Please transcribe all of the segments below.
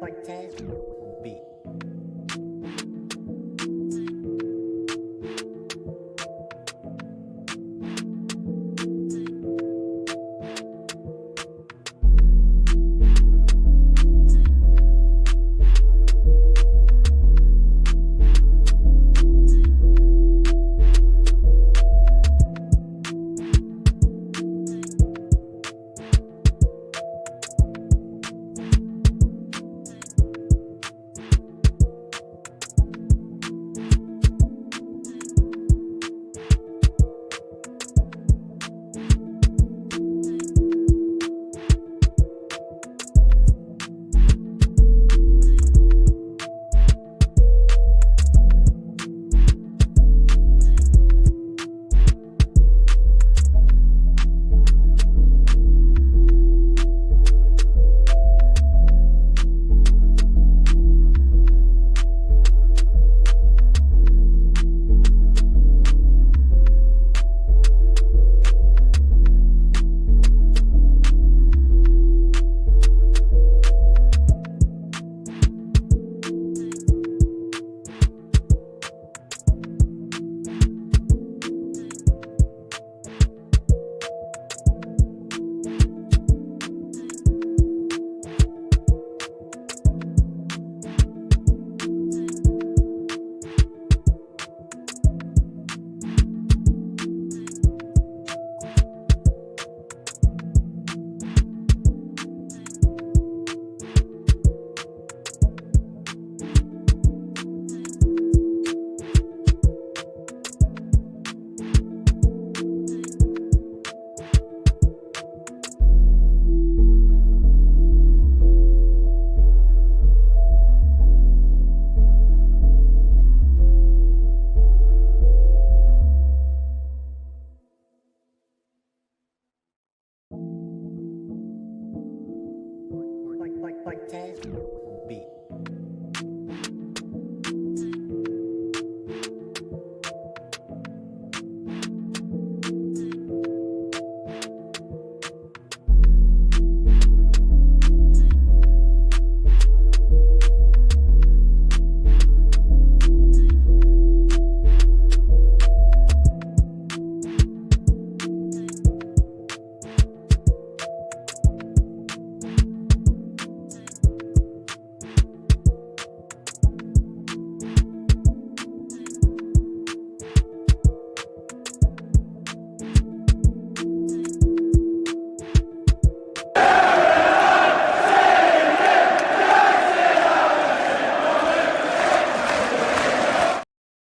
B. B.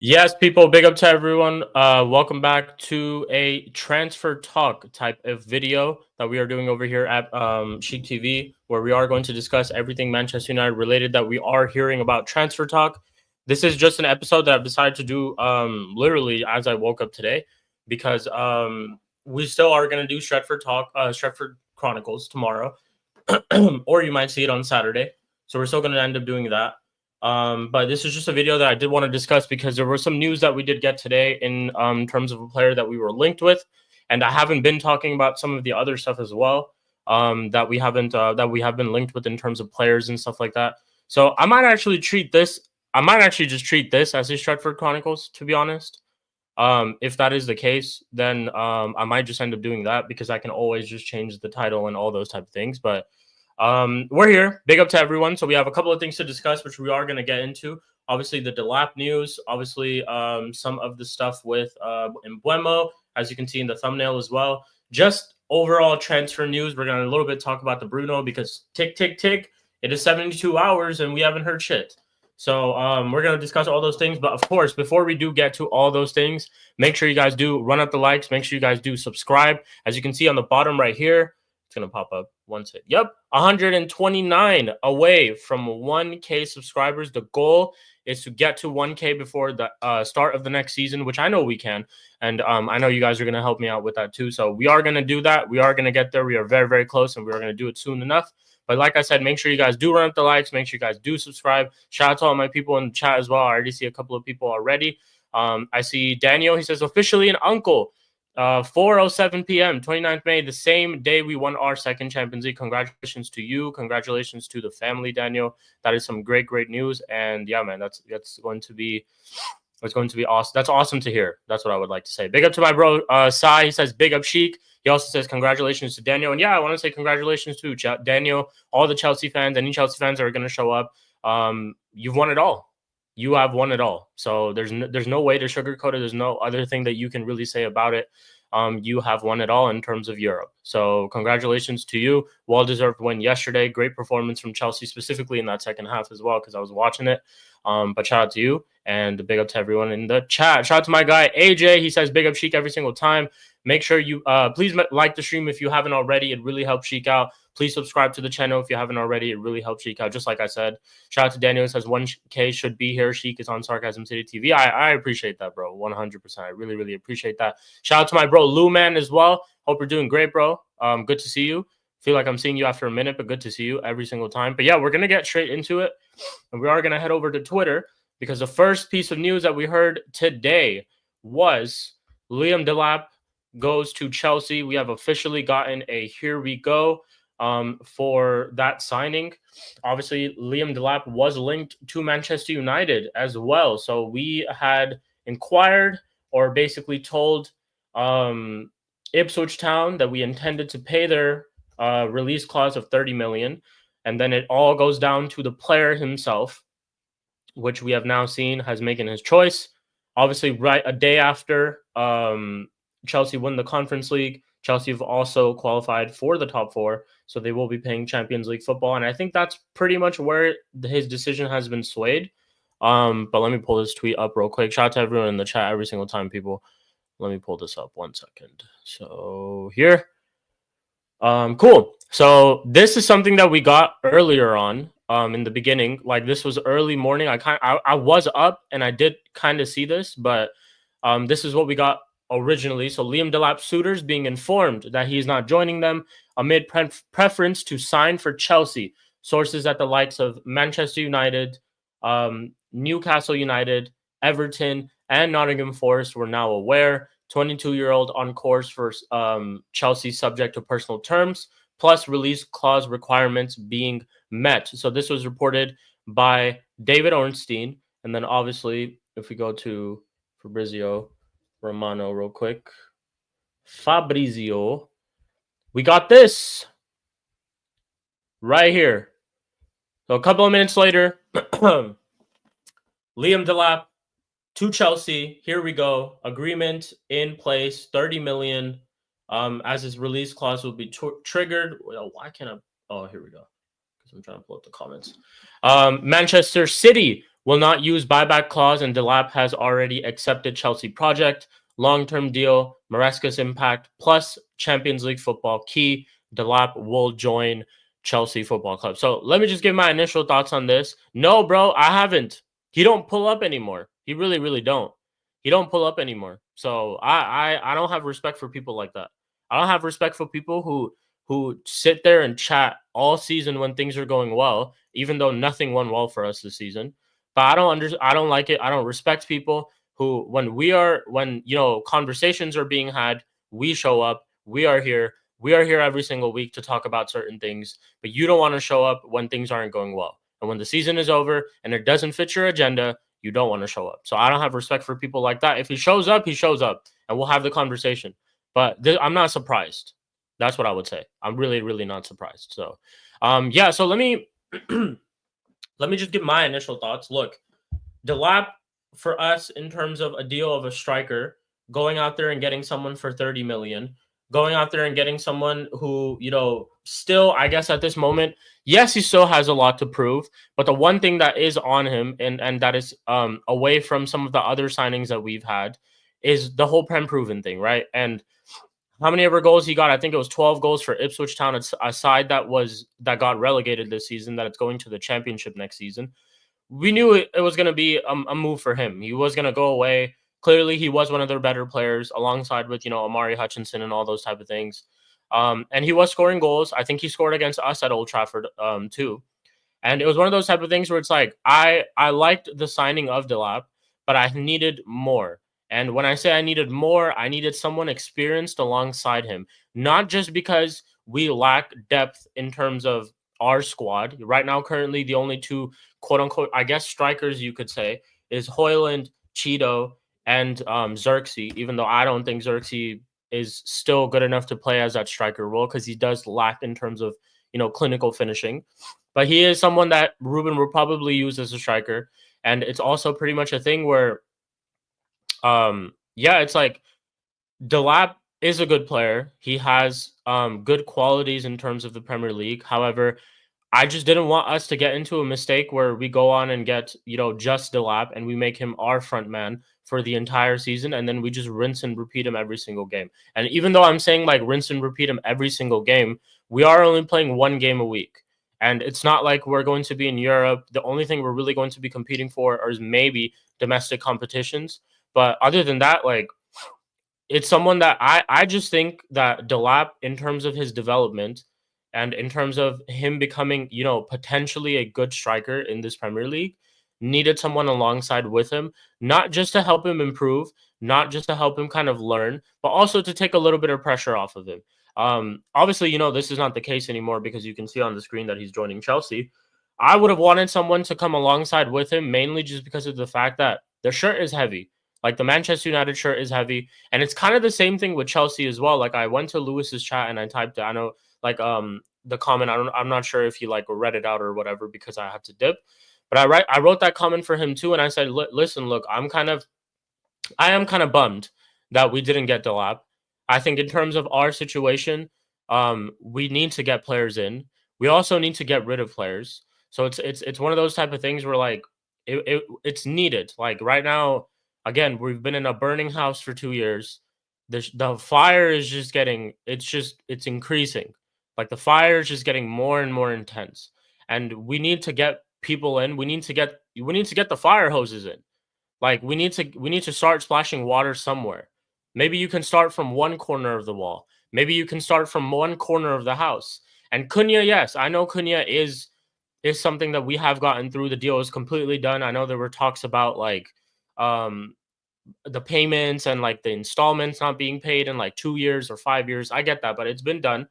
Yes, people, big up to everyone. Welcome back to a transfer talk type of video that we are doing over here at Chic TV, where we are going to discuss everything Manchester United related that we are hearing about transfer talk. This is just an episode that I've decided to do literally as I woke up today, because we still are going to do Stretford talk, Stretford Chronicles tomorrow, or you might see it on Saturday. So we're still going to end up doing that. But this is just a video that I did want to discuss because there was some news that we did get today in terms of a player that we were linked with, and I haven't been talking about some of the other stuff as well that we have been linked with in terms of players and stuff like that. So I might actually treat this. I might actually just treat this as a Stretford Chronicles, to be honest. If that is the case, then I might just end up doing that because I can always just change the title and all those type of things. But we're here. Big up to everyone. So we have a couple of things to discuss, which we are going to get into. Obviously, the Delap news. Obviously, some of the stuff with Mbeumo, as you can see in the thumbnail as well. Just overall transfer news. We're going to a little bit talk about the Bruno because tick, tick, tick. It is 72 hours and we haven't heard shit. So we're going to discuss all those things. But of course, before we do get to all those things, make sure you guys do run up the likes. Make sure you guys do subscribe. As you can see on the bottom right here, it's going to pop up one second. Yep, 129 away from 1K subscribers. The goal is to get to 1K before the start of the next season, which I know we can. And I know you guys are going to help me out with that too. So we are going to do that. We are going to get there. We are very, very close, and we are going to do it soon enough. But like I said, make sure you guys do run up the likes. Make sure you guys do subscribe. Shout out to all my people in the chat as well. I already see a couple of people already. I see Daniel. He says, officially an uncle. 4:07 p.m., 29th May, the same day we won our second Champions League. Congratulations to you. Congratulations to the family, Daniel. That is some great news. And yeah, man, that's going to be awesome. That's awesome to hear. That's what I would like to say. Big up to my bro, Sai. He says big up Sheik. He also says congratulations to Daniel. And yeah, I want to say congratulations to Daniel, all the Chelsea fans, any Chelsea fans that are going to show up. You've won it all. You have won it all. So there's no way to sugarcoat it. There's no other thing that you can really say about it. You have won it all in terms of Europe. So congratulations to you. Well-deserved win yesterday. Great performance from Chelsea, specifically in that second half as well, because I was watching it. But shout out to you, and big up to everyone in the chat. Shout out to my guy, AJ. He says big up Sheik every single time. Make sure you please like the stream if you haven't already. It really helps Sheik out. Please subscribe to the channel if you haven't already. It really helps Sheik out. Just like I said, shout out to Daniel. He says 1K should be here. Sheik is on Sarcasm City TV. I appreciate that, bro. 100%. I really appreciate that. Shout out to my bro, Lou Man, as well. Hope you're doing great, bro. Good to see you. Feel like I'm seeing you after a minute, but good to see you every single time. But yeah, we're going to get straight into it. And we are going to head over to Twitter because the first piece of news that we heard today was Liam Delap goes to Chelsea. We have officially gotten a here we go for that signing. Obviously, Liam Delap was linked to Manchester United as well. So we had inquired, or basically told Ipswich Town that we intended to pay their release clause of 30 million, and then it all goes down to the player himself, which we have now seen has making his choice. Obviously, right a day after Chelsea won the Conference League, Chelsea have also qualified for the top four, so they will be playing Champions League football, and I think that's pretty much where his decision has been swayed. But let me pull this tweet up real quick. Shout out to everyone in the chat every single time, people. Let me pull this up 1 second. So here. Cool. So this is something that we got earlier on in the beginning. Like, this was early morning. I was up and I did kind of see this, but this is what we got originally. So Liam Delap suitors being informed that he's not joining them amid preference to sign for Chelsea. Sources at the likes of Manchester United, Newcastle United, Everton, and Nottingham Forest were now aware. 22-year-old on course for Chelsea subject to personal terms, plus release clause requirements being met. So this was reported by David Ornstein. And then obviously, if we go to Fabrizio Romano real quick. Fabrizio. We got this right here. So a couple of minutes later, Liam Delap to Chelsea. Here we go. Agreement in place. 30 million. As his release clause will be triggered. Well, why can't I? Oh, here we go. Because I'm trying to pull up the comments. Manchester City will not use buyback clause, and Delap has already accepted Chelsea project. Long-term deal. Maresca's impact plus Champions League football key. Delap will join Chelsea Football Club. So let me just give my initial thoughts on this. No, bro, I haven't. He don't pull up anymore. He really don't. He don't pull up anymore. So I don't have respect for people like that. I don't have respect for people who sit there and chat all season when things are going well, even though nothing went well for us this season. But I don't like it. I don't respect people who, when conversations are being had, we show up. We are here. We are here every single week to talk about certain things, but you don't want to show up when things aren't going well. And when the season is over and it doesn't fit your agenda, you don't want to show up. So I don't have respect for people like that. If he shows up, he shows up, and we'll have the conversation. But I'm not surprised. That's what I would say. I'm really not surprised. So, yeah. So let me just give my initial thoughts. Look, Delap, for us, in terms of a deal of a striker, going out there and getting someone for 30 million, going out there and getting someone who, still, I guess at this moment, yes, he still has a lot to prove, but the one thing that is on him and that is away from some of the other signings that we've had is the whole Prem proven thing, right? And how many ever goals he got? I think it was 12 goals for Ipswich Town, a side that got relegated this season, that it's going to the championship next season. We knew it was going to be a move for him. He was going to go away. Clearly, he was one of their better players, alongside with, Amari Hutchinson and all those type of things. And he was scoring goals. I think he scored against us at Old Trafford too. And it was one of those type of things where it's like, I liked the signing of Delap, but I needed more. And when I say I needed more, I needed someone experienced alongside him, not just because we lack depth in terms of our squad. Right now, currently, the only two quote unquote, I guess, strikers you could say is Hoyland, Cheeto, and Xerxes, even though I don't think Xerxes is still good enough to play as that striker role because he does lack in terms of, clinical finishing. But he is someone that Ruben will probably use as a striker. And it's also pretty much a thing where, yeah, it's like Delap is a good player. He has good qualities in terms of the Premier League. However, I just didn't want us to get into a mistake where we go on and get, just Delap and we make him our front man for the entire season. And then we just rinse and repeat him every single game. And even though I'm saying like rinse and repeat him every single game, we are only playing one game a week. And it's not like we're going to be in Europe. The only thing we're really going to be competing for is maybe domestic competitions. But other than that, like, it's someone that I just think that Delap, in terms of his development and in terms of him becoming, potentially a good striker in this Premier League, needed someone alongside with him, not just to help him improve, not just to help him kind of learn, but also to take a little bit of pressure off of him. Obviously, this is not the case anymore because you can see on the screen that he's joining Chelsea. I would have wanted someone to come alongside with him, mainly just because of the fact that the shirt is heavy. Like the Manchester United shirt is heavy. And it's kind of the same thing with Chelsea as well. Like I went to Lewis's chat and I typed it. I know like the comment. I'm not sure if he like read it out or whatever because I had to dip. But I wrote that comment for him too, and I said, listen, look, I am kind of bummed that we didn't get Delap. I think in terms of our situation, we need to get players in. We also need to get rid of players. So it's one of those type of things where like it's needed. Like right now, again, we've been in a burning house for 2 years. The fire is just it's increasing. Like the fire is just getting more and more intense. And we need to get people in. We need to get the fire hoses in. Like we need to start splashing water somewhere. Maybe you can start from one corner of the wall. Maybe you can start from one corner of the house. And Cunha, yes, I know Cunha is something that we have gotten through. The deal is completely done. I know there were talks about like the payments and like the installments not being paid in like 2 years or 5 years. I get that, but it's been done.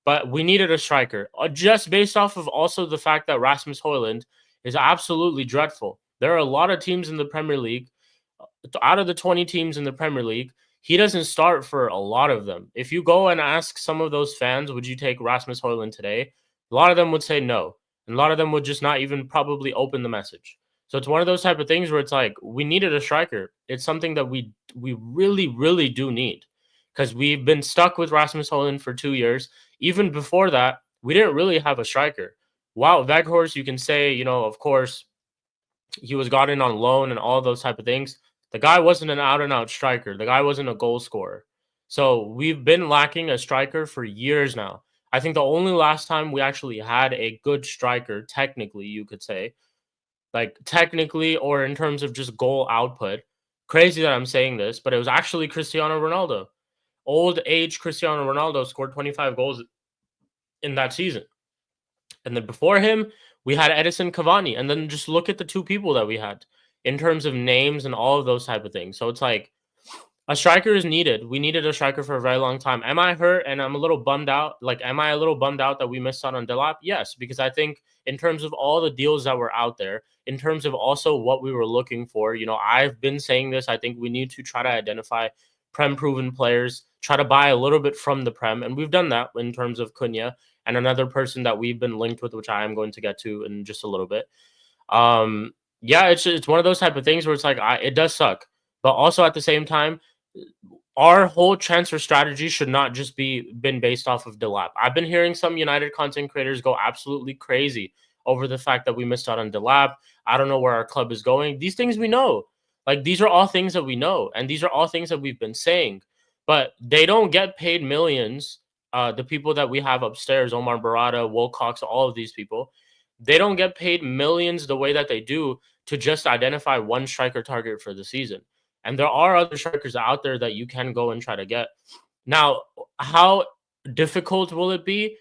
But we needed a striker just based off of also the fact that Rasmus Højlund is absolutely dreadful. There are a lot of teams in the Premier League. Out of the 20 teams in the Premier League, he doesn't start for a lot of them. If you go and ask some of those fans, would you take Rasmus Højlund today? A lot of them would say no. And a lot of them would just not even probably open the message. So it's one of those type of things where it's like we needed a striker. It's something that we really, really do need because we've been stuck with Rasmus Højlund for 2 years. Even before that, we didn't really have a striker. Wow, Weghorst, you can say, of course, he was gotten on loan and all those type of things. The guy wasn't an out-and-out striker. The guy wasn't a goal scorer. So we've been lacking a striker for years now. I think the only last time we actually had a good striker, technically, you could say, like technically or in terms of just goal output, crazy that I'm saying this, but it was actually Cristiano Ronaldo. Old age Cristiano Ronaldo scored 25 goals in that season. And then before him, we had Edison Cavani. And then just look at the two people that we had in terms of names and all of those type of things. So it's like a striker is needed. We needed a striker for a very long time. Am I hurt and I'm a little bummed out? Like, am I a little bummed out that we missed out on Delap? Yes, because I think in terms of all the deals that were out there, in terms of also what we were looking for, I've been saying this. I think we need to try to identify Prem-proven players, try to buy a little bit from the Prem. And we've done that in terms of Cunha and another person that we've been linked with, which I am going to get to in just a little bit. Yeah, it's one of those type of things where it's like, it does suck. But also at the same time, our whole transfer strategy should not just been based off of Delap. I've been hearing some United content creators go absolutely crazy over the fact that we missed out on Delap. I don't know where our club is going. These things we know. Like, these are all things that we know. And these are all things that we've been saying. But they don't get paid millions. The people that we have upstairs, Omar Barada, Wilcox, all of these people, they don't get paid millions the way that they do to just identify one striker target for the season. And there are other strikers out there that you can go and try to get. Now, how difficult will it be?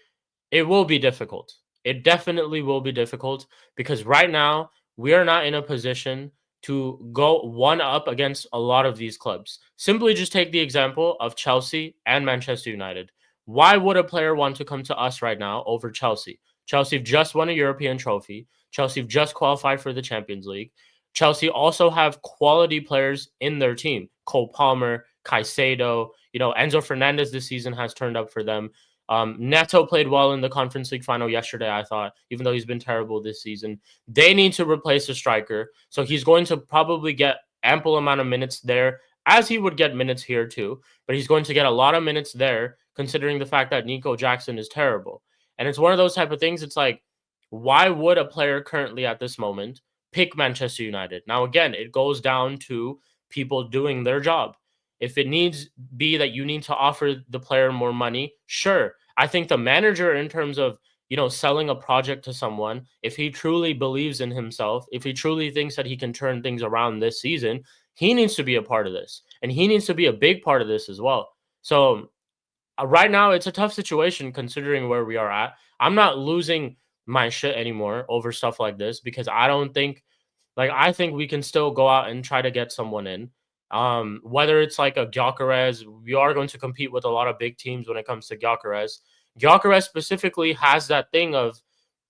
It will be difficult. It definitely will be difficult because right now we are not in a position to go one up against a lot of these clubs. Simply just take the example of Chelsea and Manchester United. Why would a player want to come to us right now over Chelsea? Chelsea have just won a European trophy. Chelsea have just qualified for the Champions League. Chelsea also have quality players in their team. Cole Palmer, Caicedo, Enzo Fernandez this season has turned up for them. Neto played well in the Conference League final yesterday, I thought, even though he's been terrible this season. They need to replace a striker, so he's going to probably get ample amount of minutes there, as he would get minutes here too, but he's going to get a lot of minutes there, considering the fact that Nico Jackson is terrible. And it's one of those type of things, it's like, why would a player currently at this moment pick Manchester United? Now, again, it goes down to people doing their job. If it needs be that you need to offer the player more money, sure. I think the manager, in terms of selling a project to someone, if he truly believes in himself, if he truly thinks that he can turn things around this season, he needs to be a part of this, and he needs to be a big part of this as well. So right now, it's a tough situation considering where we are at. I'm not losing my shit anymore over stuff like this because I don't think, I think we can still go out and try to get someone in. Whether it's like a Gyökeres, we are going to compete with a lot of big teams when it comes to Gyökeres. Gyökeres specifically has that thing of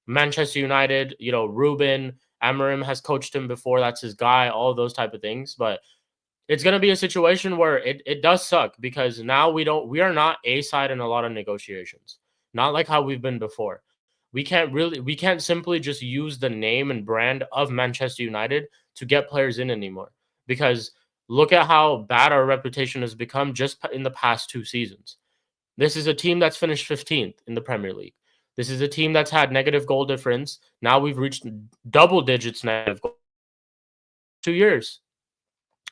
Manchester United, Ruben Amorim has coached him before. That's his guy, all those type of things. But it's going to be a situation where it does suck because now we are not a side in a lot of negotiations. Not like how we've been before. We can't simply just use the name and brand of Manchester United to get players in anymore, because look at how bad our reputation has become just in the past 2 seasons. This is a team that's finished 15th in the Premier League. This is a team that's had negative goal difference. Now we've reached double digits negative goal. 2 years.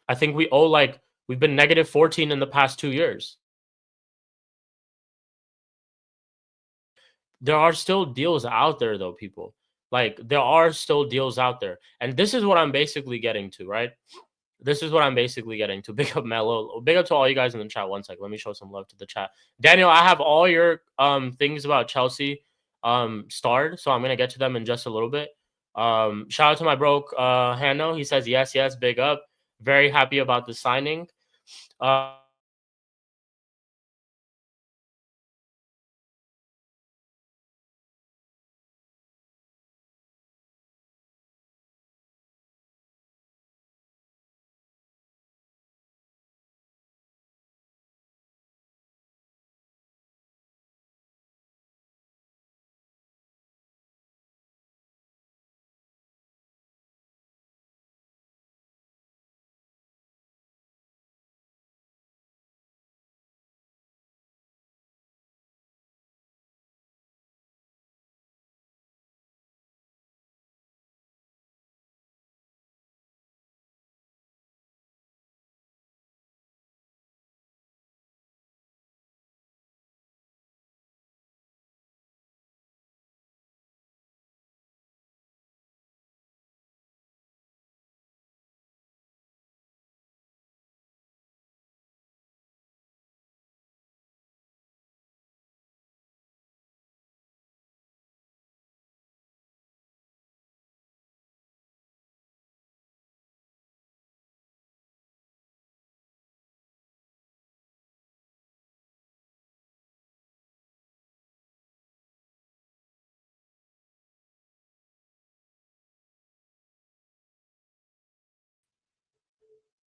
I think we've been negative 14 in the past 2 years. There are still deals out there, though, people. There are still deals out there. And this is what I'm basically getting to, right? This is what I'm basically getting to. Big up Mello. Big up to all you guys in the chat. One sec. Let me show some love to the chat. Daniel, I have all your things about Chelsea starred, so I'm gonna get to them in just a little bit. Shout out to my bro Hanno. He says yes, big up. Very happy about the signing.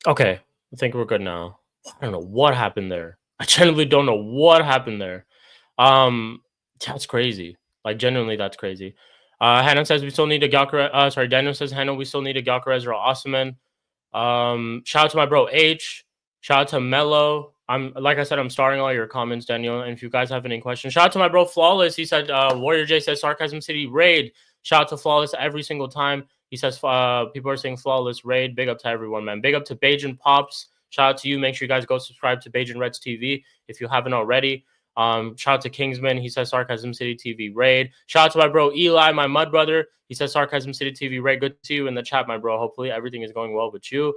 Okay, I think we're good now. I don't know what happened there. I genuinely don't know what happened there. That's crazy. Genuinely, that's crazy. Hannah says we still need a Gyökeres. Sorry, Daniel says Hannah, we still need a Gyökeres or Osimhen. Shout out to my bro H. Shout out to Mello. Like I said, I'm starting all your comments, Daniel. And if you guys have any questions, shout out to my bro Flawless. He said Warrior J says Sarcasm City raid. Shout out to Flawless every single time. He says people are saying Flawless raid. Big up to everyone, man. Big up to Bajan Pops. Shout out to you. Make sure you guys go subscribe to Bajan Reds TV if you haven't already. Shout out to Kingsman. He says Sarcasm City TV raid. Shout out to my bro Eli, my mud brother. He says Sarcasm City TV raid. Good to see you in the chat, my bro. Hopefully everything is going well with you.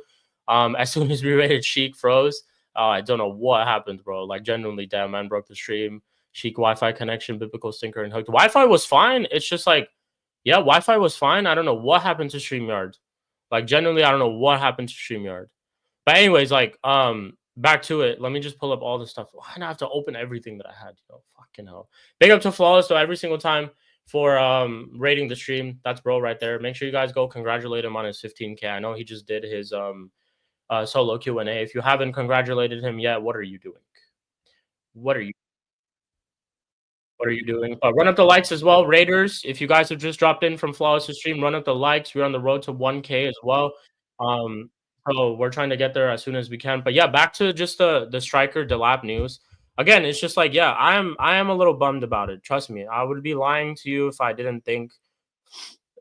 As soon as we rated, Sheik froze. I don't know what happened, bro. Genuinely, damn, man broke the stream. Sheik Wi-Fi connection, biblical stinker, and hooked. Wi-Fi was fine. It's just yeah, Wi-Fi was fine. I don't know what happened to StreamYard. Like genuinely, I don't know what happened to StreamYard. But anyways, like back to it. Let me just pull up all the stuff. Why did I have to open everything that I had? Fucking hell. Big up to Flawless though every single time for rating the stream. That's bro right there. Make sure you guys go congratulate him on his 15K. I know he just did his solo Q&A. If you haven't congratulated him yet, what are you doing? What are you doing? Run up the likes as well, Raiders. If you guys have just dropped in from Flawless stream, run up the likes. We're on the road to 1K as well. So we're trying to get there as soon as we can. But yeah, back to just the striker Delap news. Again, it's just like, yeah, I am a little bummed about it. Trust me, I would be lying to you if I didn't think,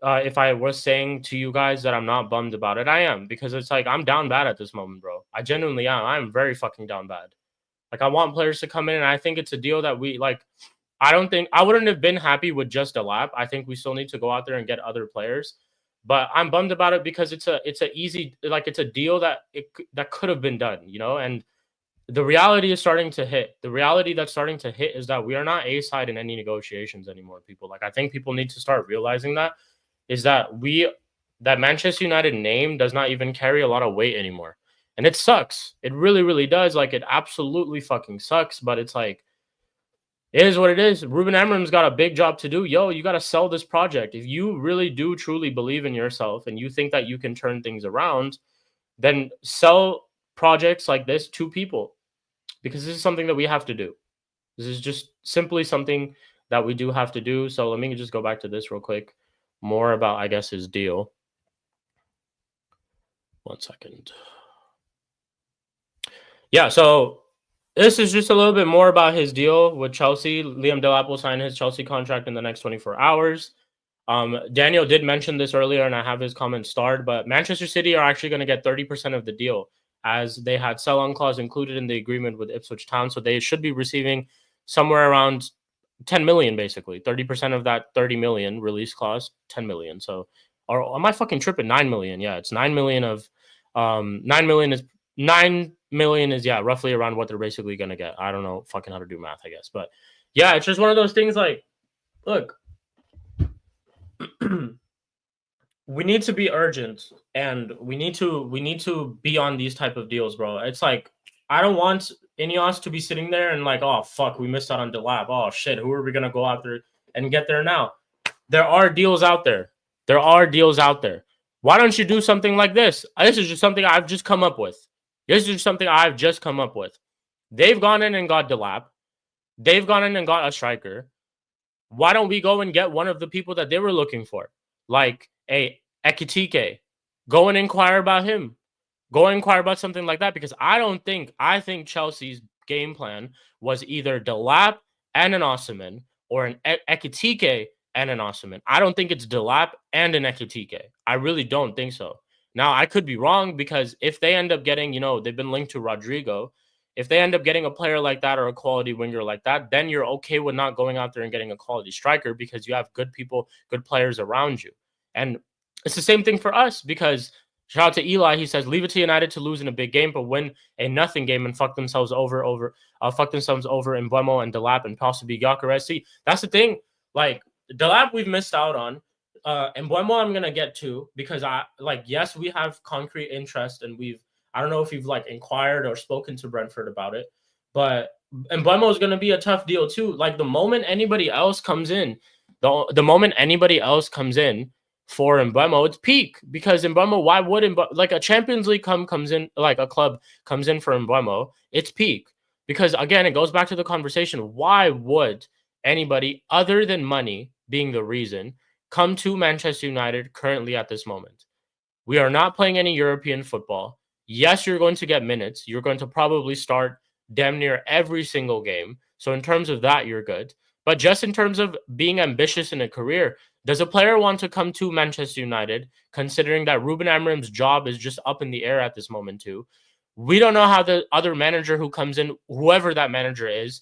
if I was saying to you guys that I'm not bummed about it. I am, because it's like I'm down bad at this moment, bro. I genuinely am. I'm very fucking down bad. Like I want players to come in, and I think it's a deal that we like. I don't think I wouldn't have been happy with just a lap. I think we still need to go out there and get other players. But I'm bummed about it because it's a easy, like it's a deal that that could have been done, you know. And the reality is starting to hit. The reality that's starting to hit is that we are not A side in any negotiations anymore. People, like I think people need to start realizing that is that that Manchester United name does not even carry a lot of weight anymore, and it sucks. It really, really does. Like it absolutely fucking sucks. But it's like, it is what it is. Ruben Amorim's got a big job to do. Yo, you got to sell this project. If you really do truly believe in yourself and you think that you can turn things around, then sell projects like this to people, because this is something that we have to do. This is just simply something that we do have to do. So let me just go back to this real quick. More about, I guess, his deal. 1 second. Yeah, so this is just a little bit more about his deal with Chelsea. Liam Delap will sign his Chelsea contract in the next 24 hours. Daniel did mention this earlier, and I have his comment starred, but Manchester City are actually going to get 30% of the deal, as they had sell-on clause included in the agreement with Ipswich Town. So they should be receiving somewhere around 10 million, basically. 30% of that 30 million release clause, 10 million. So, or am I fucking tripping? 9 million. Yeah, it's 9 million of 9 million is 9 million is, yeah, roughly around what they're basically going to get. I don't know fucking how to do math, I guess. But yeah, it's just one of those things like, look, we need to be urgent, and we need to be on these type of deals, bro. It's like, I don't want Ineos to be sitting there and like, oh, fuck, we missed out on Delap. Oh, shit, who are we going to go out there and get there now? There are deals out there. There are deals out there. Why don't you do something like this? This is just something I've just come up with. This is something I've just come up with. They've gone in and got Delap. They've gone in and got a striker. Why don't we go and get one of the people that they were looking for? Like a Ekitike. Go and inquire about him. Go inquire about something like that, because I think Chelsea's game plan was either Delap and an Osimhen, or an Ekitike and an Osimhen. I don't think it's Delap and an Ekitike. I really don't think so. Now, I could be wrong, because if they end up getting, you know, they've been linked to Rodrigo. If they end up getting a player like that or a quality winger like that, then you're okay with not going out there and getting a quality striker, because you have good people, good players around you. And it's the same thing for us, because shout out to Eli. He says, leave it to United to lose in a big game, but win a nothing game and fuck themselves over in Mbeumo and Delap and possibly Gyökeres. See, that's the thing. Like, Delap we've missed out on. And Mbeumo I'm going to get to, because yes, we have concrete interest, and I don't know if you've like inquired or spoken to Brentford about it, but Mbeumo is going to be a tough deal too. Like the moment anybody else comes in, the moment anybody else comes in for Mbeumo, it's peak, because Mbeumo, why would like a Champions League comes in, like a club comes in for Mbeumo, it's peak, because again, it goes back to the conversation. Why would anybody other than money being the reason come to Manchester United currently at this moment? We are not playing any European football. Yes, you're going to get minutes. You're going to probably start damn near every single game. So in terms of that, you're good. But just in terms of being ambitious in a career, does a player want to come to Manchester United, considering that Ruben Amorim's job is just up in the air at this moment too? We don't know how the other manager who comes in, whoever that manager is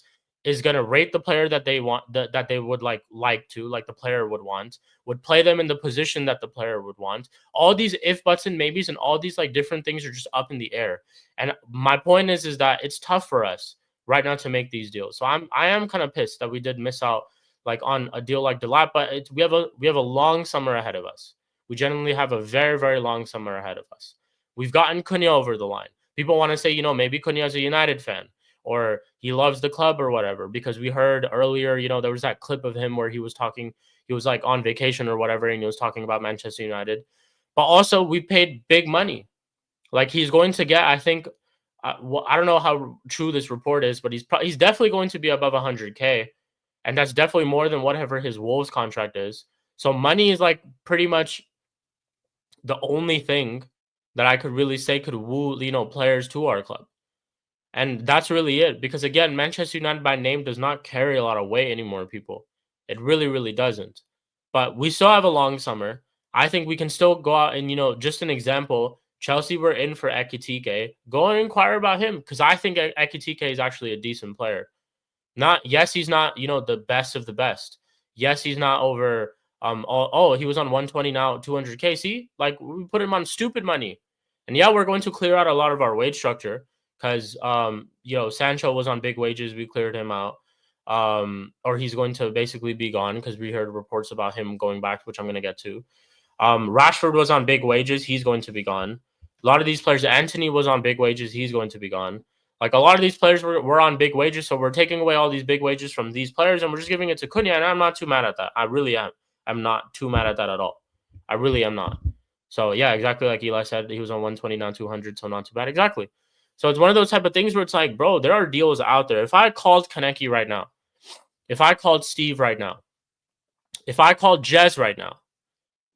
going to rate the player that they want, that they would like the player would play them in the position that the player would want. All these if, buts, and maybes, and all these like different things are just up in the air. And my point is that it's tough for us right now to make these deals. So I am kind of pissed that we did miss out like on a deal like Delap, but we have a long summer ahead of us. We genuinely have a very, very long summer ahead of us. We've gotten Cunha over the line. People want to say, maybe Cunha is a United fan or he loves the club or whatever, because we heard earlier, there was that clip of him where he was talking, he was like on vacation or whatever, and he was talking about Manchester United. But also, we paid big money. Like, he's going to get, I think, I don't know how true this report is, but he's definitely going to be above 100K, and that's definitely more than whatever his Wolves contract is. So money is like pretty much the only thing that I could really say could woo, players to our club. And that's really it. Because again, Manchester United by name does not carry a lot of weight anymore, people. It really, really doesn't. But we still have a long summer. I think we can still go out and, just an example, Chelsea were in for Ekitike. Go and inquire about him, because I think Ekitike is actually a decent player. Yes, he's not, the best of the best. Yes, he's not over he was on 120 now, 200K. See? Like, we put him on stupid money. And yeah, we're going to clear out a lot of our wage structure, because Sancho was on big wages. We cleared him out. Or he's going to basically be gone, because we heard reports about him going back, which I'm going to get to. Rashford was on big wages. He's going to be gone. A lot of these players, Anthony was on big wages. He's going to be gone. Like, a lot of these players were on big wages, so we're taking away all these big wages from these players, and we're just giving it to Cunha, and I'm not too mad at that. I really am. I'm not too mad at that at all. I really am not. So, yeah, exactly like Eli said, he was on 120, now 200, so not too bad. Exactly. So it's one of those type of things where it's like, bro, there are deals out there. If I called Kaneki right now, if I called Steve right now, if I called Jez right now,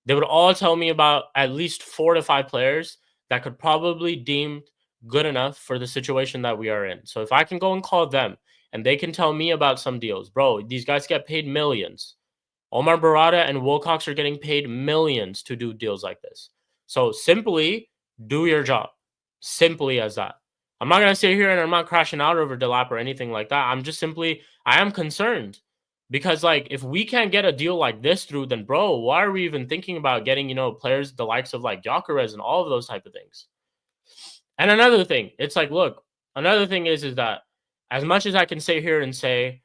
they would all tell me about at least 4 to 5 players that could probably deem good enough for the situation that we are in. So if I can go and call them and they can tell me about some deals, bro, these guys get paid millions. Omar Barada and Wilcox are getting paid millions to do deals like this. So simply do your job. Simply as that. I'm not going to sit here and I'm not crashing out over Delap or anything like that. I am concerned. Because, like, if we can't get a deal like this through, then, bro, why are we even thinking about getting, players the likes of, like, Gyökeres and all of those type of things? And another thing, it's like, look, another thing is that as much as I can sit here and say,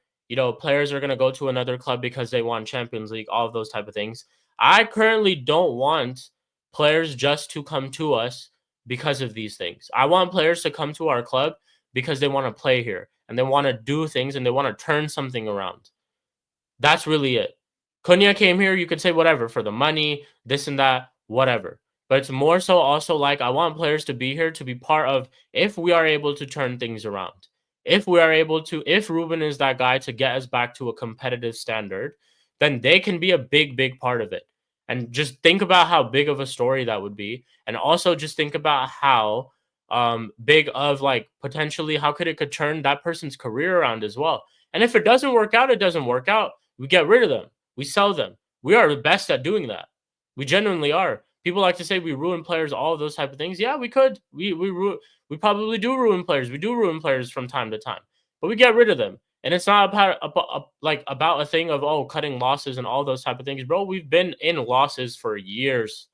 players are going to go to another club because they want Champions League, all of those type of things, I currently don't want players just to come to us because of these things. I want players to come to our club because they want to play here and they want to do things and they want to turn something around. That's really it. Cunha came here, you could say whatever, for the money, this and that, whatever. But it's more so also like, I want players to be here to be part of, if we are able to turn things around. If Ruben is that guy to get us back to a competitive standard, then they can be a big, big part of it. And just think about how big of a story that would be. And also just think about how big of, like, potentially how could turn that person's career around as well. And if it doesn't work out, it doesn't work out. We get rid of them. We sell them. We are the best at doing that. We genuinely are. People like to say we ruin players, all of those type of things. Yeah, we could. We probably do ruin players. We do ruin players from time to time, but we get rid of them. And it's not about a thing of cutting losses and all those type of things, bro. We've been in losses for years.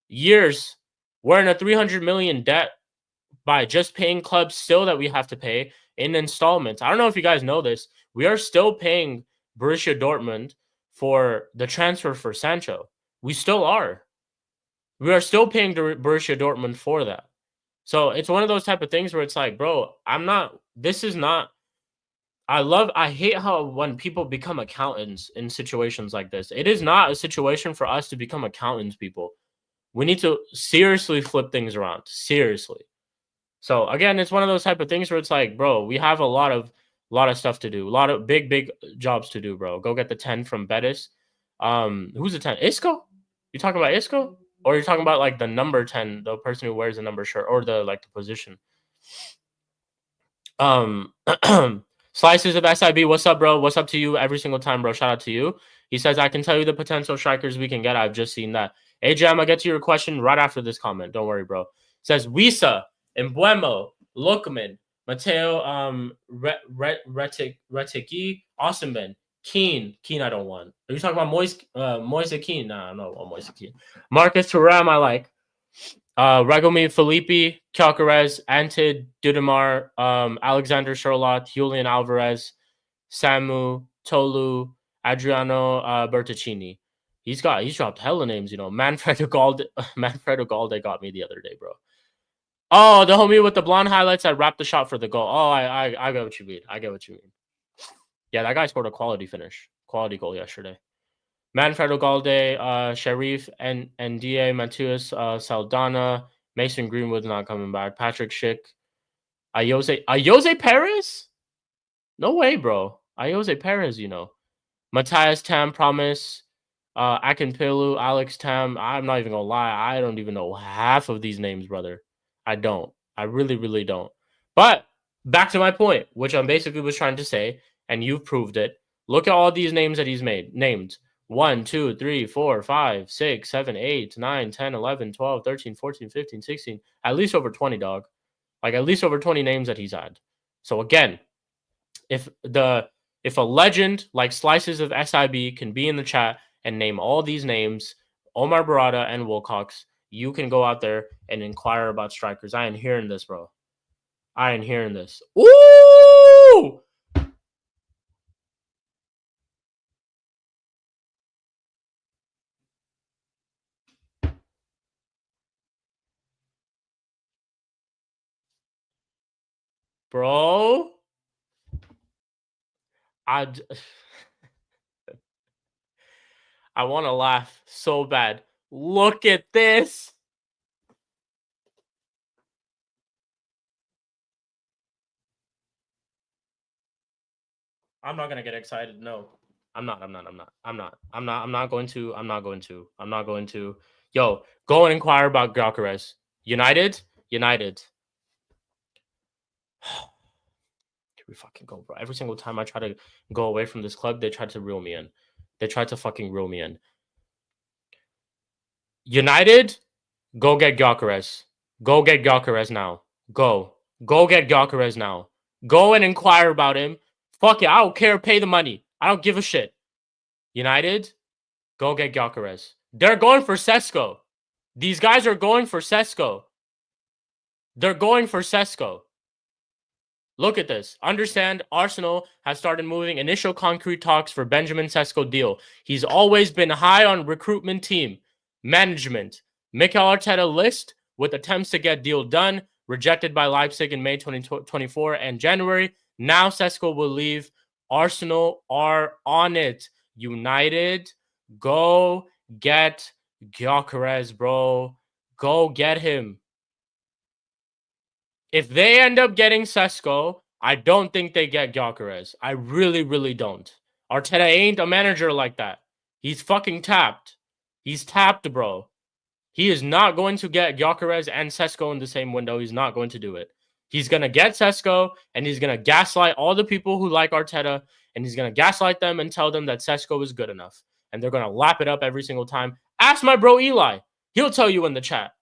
We're in a 300 million debt by just paying clubs still that we have to pay in installments. I don't know if you guys know this. We are still paying Borussia Dortmund for the transfer for Sancho. We still are. We are still paying Borussia Dortmund for that. So it's one of those type of things where it's like, bro, I hate how when people become accountants in situations like this. It is not a situation for us to become accountants, people. We need to seriously flip things around. Seriously. So again, it's one of those type of things where it's like, bro, we have a lot of stuff to do, a lot of big jobs to do, bro. Go get the 10 from Betis. Who's the 10? Isco? You talking about Isco? Or you're talking about, like, the number 10, the person who wears the number shirt, or the position? Slices of SIB, what's up, bro? What's up to you every single time, bro? Shout out to you. He says, I can tell you the potential strikers we can get. I've just seen that. AJ, I'm gonna get to your question right after this comment. Don't worry, bro. It says Wisa, Mbeumo, Lokman, Mateo, Retiki, Osimhen, Keane, I don't want. Are you talking about Moise Keane? Nah, I don't want Moise Keane. Marcus Thuram, I like. Regumi, Felipe, Gyökeres, Antid, Dudamar, Alexander Charlotte, Julian Alvarez, Samu, Tolu, Adriano Bertaccini. He's dropped hella names, you know. Manfredo Galde got me the other day, bro. Oh, the homie with the blonde highlights that wrapped the shot for the goal. Oh, I get what you mean. I get what you mean. Yeah, that guy scored a quality goal yesterday. Manfredo Galde, Sharif, and D.A. Matias, Saldana, Mason Greenwood's not coming back. Patrick Schick, Ayose Perez? No way, bro. Ayose Perez, you know. Matthias Tam, Promise, Akinpilu, Alex Tam. I'm not even gonna lie. I don't even know half of these names, brother. I don't. I really, really don't. But back to my point, which I basically was trying to say, and you've proved it. Look at all these names that he's named. 1, 2, 3, 4, 5, 6, 7, 8, 9, 10, 11, 12, 13, 14, 15, 16. At least over 20, dog. Like at least over 20 names that he's had. So again, if a legend like Slices of SIB can be in the chat and name all these names, Omar Barada and Wilcox, you can go out there and inquire about strikers. I ain't hearing this, bro. I ain't hearing this. Ooh! Bro, I want to laugh so bad. Look at this. I'm not gonna get excited. No, I'm not going to. Yo, go and inquire about Gyökeres. United. Here we fucking go, bro. Every single time I try to go away from this club, they try to reel me in. They tried to fucking reel me in. United, go get Gyökeres. Go get Gyökeres now. Go get Gyökeres now. Go and inquire about him. Fuck it, I don't care. Pay the money. I don't give a shit. United, go get Gyökeres. They're going for Sesko. These guys are going for Sesko. They're going for Sesko. Look at this. Understand, Arsenal has started moving initial concrete talks for Benjamin Sesko deal. He's always been high on recruitment team. Management. Mikel Arteta list with attempts to get deal done. Rejected by Leipzig in May 2024 and January. Now Sesko will leave. Arsenal are on it. United, go get Gyökeres, bro. Go get him. If they end up getting Sesko, I don't think they get Gyökeres. I really, really don't. Arteta ain't a manager like that. He's fucking tapped. He's tapped, bro. He is not going to get Gyökeres and Sesko in the same window. He's not going to do it. He's going to get Sesko, and he's going to gaslight all the people who like Arteta, and he's going to gaslight them and tell them that Sesko is good enough. And they're going to lap it up every single time. Ask my bro Eli. He'll tell you in the chat.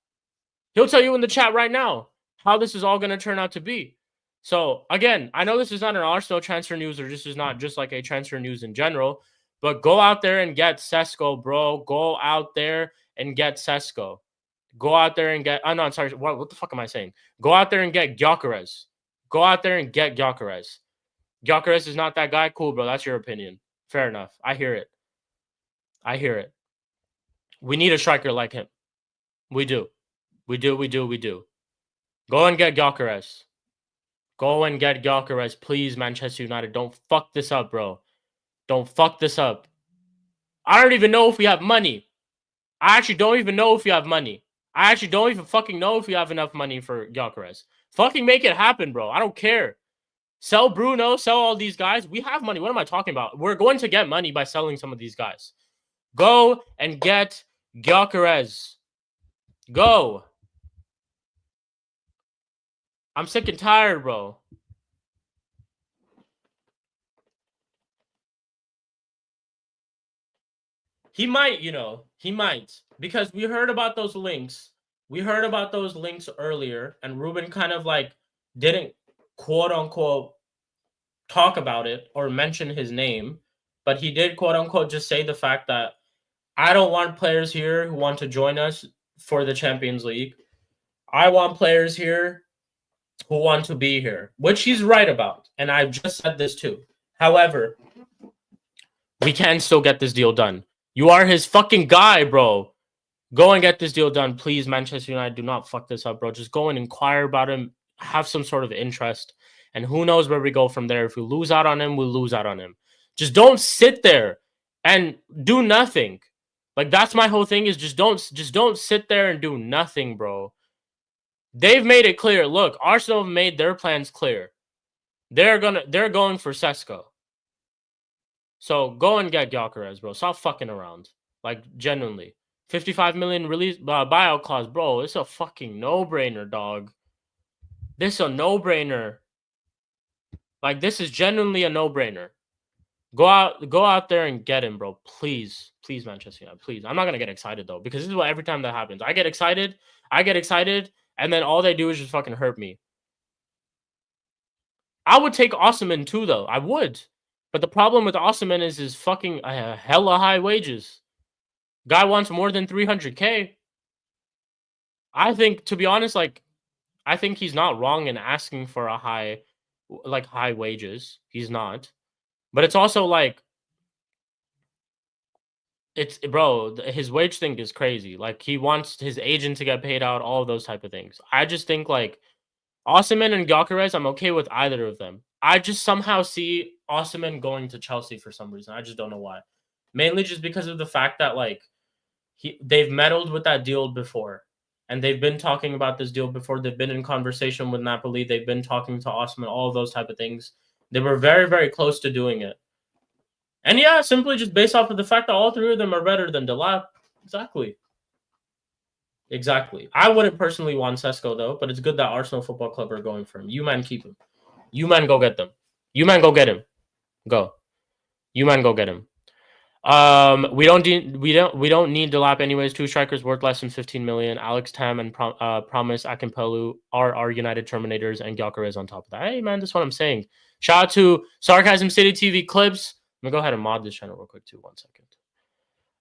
He'll tell you in the chat right now how this is all going to turn out to be. So, again, I know this is not an Arsenal transfer news, or this is not just like a transfer news in general, but go out there and get Sesko, bro. Go out there and get Sesko. Go out there and get... Oh, no, I'm sorry. What the fuck am I saying? Go out there and get Gyökeres. Go out there and get Gyökeres. Gyökeres is not that guy? Cool, bro. That's your opinion. Fair enough. I hear it. We need a striker like him. We do. Go and get Gyökeres. Go and get Gyökeres. Please, Manchester United. Don't fuck this up, bro. Don't fuck this up. I don't even know if we have money. I actually don't even know if you have money. I actually don't even fucking know if you have enough money for Gyökeres. Fucking make it happen, bro. I don't care. Sell Bruno. Sell all these guys. We have money. What am I talking about? We're going to get money by selling some of these guys. Go and get Gyökeres. Go. I'm sick and tired, bro. He might, he might. Because we heard about those links. We heard about those links earlier, and Ruben kind of like didn't quote unquote talk about it or mention his name, but he did quote unquote just say the fact that I don't want players here who want to join us for the Champions League. I want players here who want to be here, which he's right about. And I've just said this too. However, we can still get this deal done. You are his fucking guy, bro. Go and get this deal done, please. Manchester United, do not fuck this up, bro. Just go and inquire about him. Have some sort of interest. And who knows where we go from there. If we lose out on him, we'll lose out on him. Just don't sit there and do nothing. Like, that's my whole thing, is just don't sit there and do nothing, bro. They've made it clear. Look, Arsenal have made their plans clear. They're going for Sesko. So go and get Gyökeres, bro. Stop fucking around. Like, genuinely. 55 million release buyout clause, bro. It's a fucking no-brainer, dog. This is a no-brainer. Like, this is genuinely a no-brainer. Go out there and get him, bro. Please, please, Manchester United. Please. I'm not gonna get excited though, because this is what every time that happens. I get excited, and then all they do is just fucking hurt me. I would take Osimhen too, though. I would. But the problem with Osimhen is his fucking hella high wages. Guy wants more than 300K. I think, to be honest, like, I think he's not wrong in asking for a high wages. He's not. But it's also like, bro, his wage thing is crazy. Like, he wants his agent to get paid out, all of those type of things. I just think, like, Osimhen and Gyökeres, I'm okay with either of them. I just somehow see Osimhen going to Chelsea for some reason. I just don't know why. Mainly just because of the fact that, like, they've meddled with that deal before. And they've been talking about this deal before. They've been in conversation with Napoli. They've been talking to Osimhen, all of those type of things. They were very, very close to doing it. And yeah, simply just based off of the fact that all three of them are better than Delap. Exactly. I wouldn't personally want Sesko, though, but it's good that Arsenal Football Club are going for him. You man, keep him. You man, go get them. You man, go get him. Go. You man, go get him. We don't need Delap anyways. Two strikers worth less than 15 million. Alex Tam and Promise Akimpelu are our United Terminators, and Gyökeres on top of that. Hey man, that's what I'm saying. Shout out to Sarcasm City TV Clips. Let me go ahead and mod this channel real quick too. 1 second.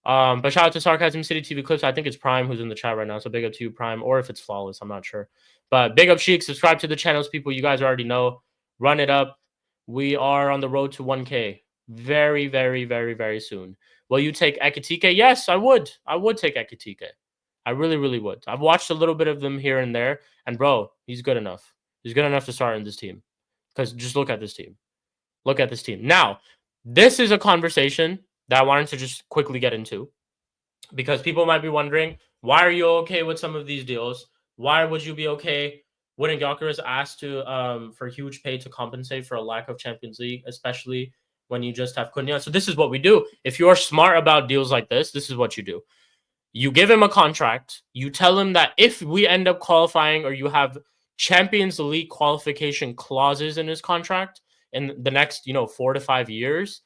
But shout out to Sarcasm City TV Clips. I think it's Prime who's in the chat right now. So big up to you, Prime, or if it's Flawless, I'm not sure. But big up, Sheik. Subscribe to the channels, people. You guys already know. Run it up. We are on the road to 1K. Very, very, very, very soon. Will you take Ekitike? Yes, I would. I would take Ekitike. I really, really would. I've watched a little bit of them here and there. And bro, he's good enough. He's good enough to start in this team. Because just look at this team. Look at this team. Now, this is a conversation that I wanted to just quickly get into, because people might be wondering, why are you okay with some of these deals? Why would you be okay? Wouldn't Gyökeres ask to for huge pay to compensate for a lack of Champions League, especially when you just have Cunha? So this is what we do. If you're smart about deals like this is what you do. You give him a contract. You tell him that if we end up qualifying, or you have Champions League qualification clauses in his contract in the next, 4 to 5 years,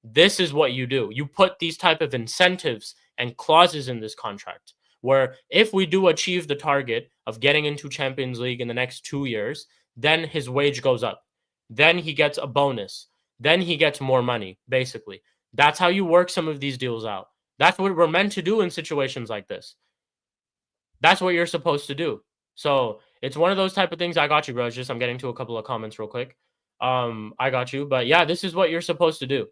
this is what you do. You put these type of incentives and clauses in this contract, where if we do achieve the target of getting into Champions League in the next 2 years, then his wage goes up. Then he gets a bonus. Then he gets more money, basically. That's how you work some of these deals out. That's what we're meant to do in situations like this. That's what you're supposed to do. So it's one of those type of things. I got you, bro. It's just I'm getting to a couple of comments real quick. I got you. But yeah, this is what you're supposed to do.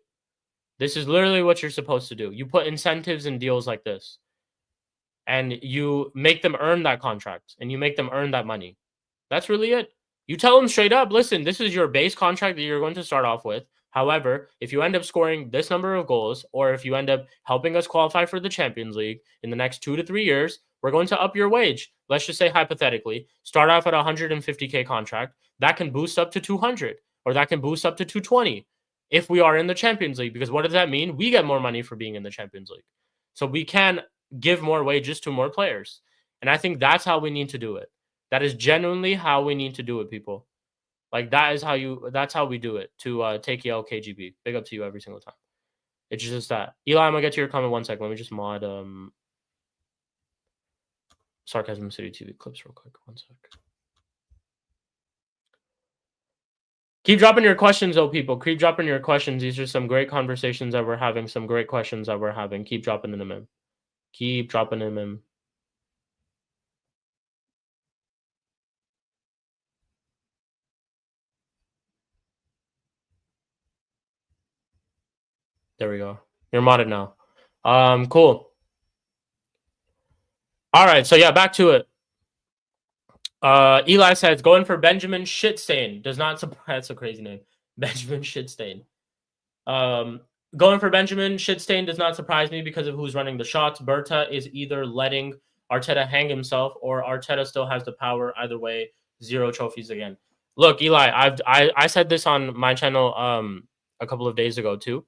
This is literally what you're supposed to do. You put incentives in deals like this, and you make them earn that contract, and you make them earn that money. That's really it. You tell them straight up, listen, this is your base contract that you're going to start off with. However, if you end up scoring this number of goals, or if you end up helping us qualify for the Champions League in the next 2 to 3 years, we're going to up your wage. Let's just say hypothetically, start off at a 150K contract. That can boost up to 200, or that can boost up to 220 if we are in the Champions League. Because what does that mean? We get more money for being in the Champions League. So we can give more wages to more players. And I think that's how we need to do it. That is genuinely how we need to do it, people. Like, that's how we do it to take Yale KGB. Big up to you every single time. It's just that. Eli, I'm gonna get to your comment 1 second. Let me just mod Sarcasm City TV Clips real quick. 1 sec. Keep dropping your questions, though, people. Keep dropping your questions. These are some great conversations that we're having, some great questions that we're having. Keep dropping them in. Keep dropping them in. There we go. You're modded now. Cool. All right, so yeah, back to it. Eli says going for Benjamin Shitstain does not surprise. That's a crazy name, Benjamin Shitstain. Um, Going for Benjamin Shitstain does not surprise me because of who's running the shots. Berta is either letting Arteta hang himself or Arteta still has the power. Either way, 0 trophies again. Look, Eli, I said this on my channel a couple of days ago too.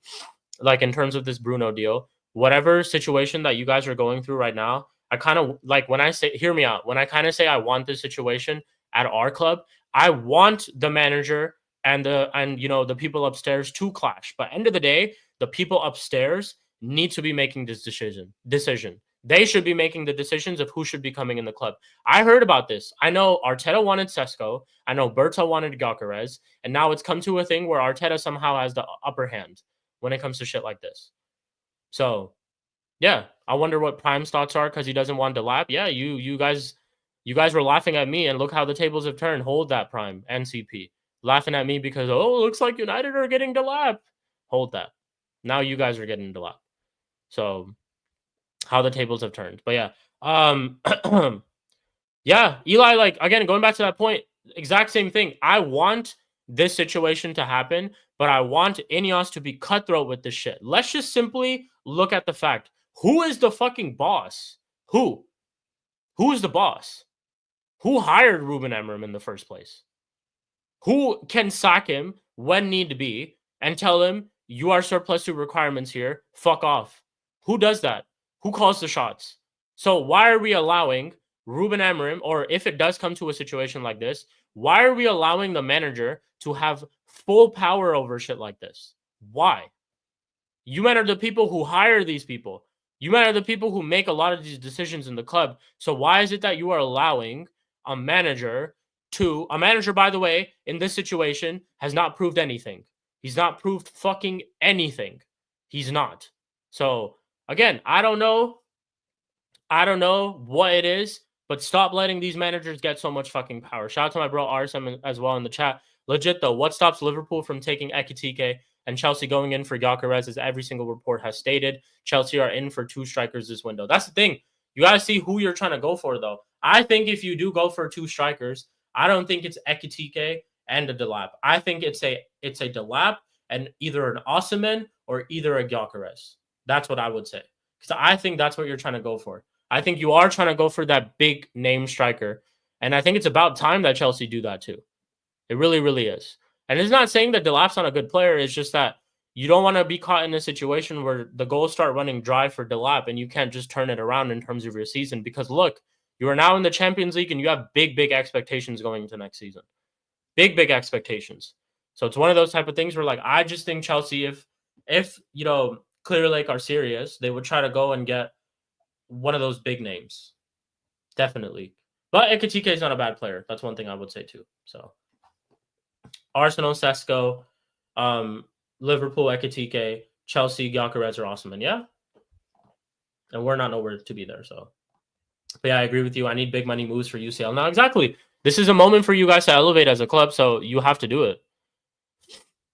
Like in terms of this Bruno deal, whatever situation that you guys are going through right now, I kind of like when I say, hear me out. When I kind of say I want this situation at our club, I want the manager and the people upstairs to clash. But end of the day, the people upstairs need to be making this decision. They should be making the decisions of who should be coming in the club. I heard about this. I know Arteta wanted Sesko. I know Berta wanted Gyökeres. And now it's come to a thing where Arteta somehow has the upper hand when it comes to shit like this. So, yeah, I wonder what Prime's thoughts are because he doesn't want Delap. Yeah, you guys were laughing at me, and look how the tables have turned. Hold that, Prime and CP. Laughing at me because, oh, looks like United are getting Delap. Hold that. Now you guys are getting Delap. So, how the tables have turned. But yeah, yeah, Eli, like, again, going back to that point, exact same thing. I want this situation to happen, but I want Ineos to be cutthroat with this shit. Let's just simply look at the fact. Who is the fucking boss? Who? Who is the boss? Who hired Ruben Amorim in the first place? Who can sack him when need be and tell him, you are surplus to requirements here, fuck off? Who does that? Who calls the shots? So why are we allowing Ruben Amorim, or if it does come to a situation like this, why are we allowing the manager to have full power over shit like this? Why? You men are the people who hire these people. You men are the people who make a lot of these decisions in the club. So why is it that you are allowing a manager, by the way, in this situation, has not proved anything. He's not proved fucking anything. He's not. So, again, I don't know what it is, but stop letting these managers get so much fucking power. Shout out to my bro RSM as well in the chat. Legit, though, what stops Liverpool from taking Ekitike and Chelsea going in for Gyökeres, as every single report has stated? Chelsea are in for 2 strikers this window. That's the thing. You got to see who you're trying to go for, though. I think if you do go for 2 strikers, I don't think it's Ekitike and a Delap. I think it's a Delap and either an Osimhen or either a Gyökeres. That's what I would say. Because I think that's what you're trying to go for. I think you are trying to go for that big name striker. And I think it's about time that Chelsea do that too. It really, really is. And it's not saying that Delap's not a good player. It's just that you don't want to be caught in a situation where the goals start running dry for Delap and you can't just turn it around in terms of your season. Because look, you are now in the Champions League and you have big, big expectations going into next season. Big, big expectations. So it's one of those type of things where, like, I just think Chelsea, if Clear Lake are serious, they would try to go and get one of those big names. Definitely. But Ekitike is not a bad player. That's one thing I would say too. So Arsenal, Sesko, Liverpool, Ekitike, Chelsea, Gyökeres, or Osimhen. Yeah. And we're not nowhere to be there. So, but yeah, I agree with you. I need big money moves for UCL. Now, exactly. This is a moment for you guys to elevate as a club. So you have to do it.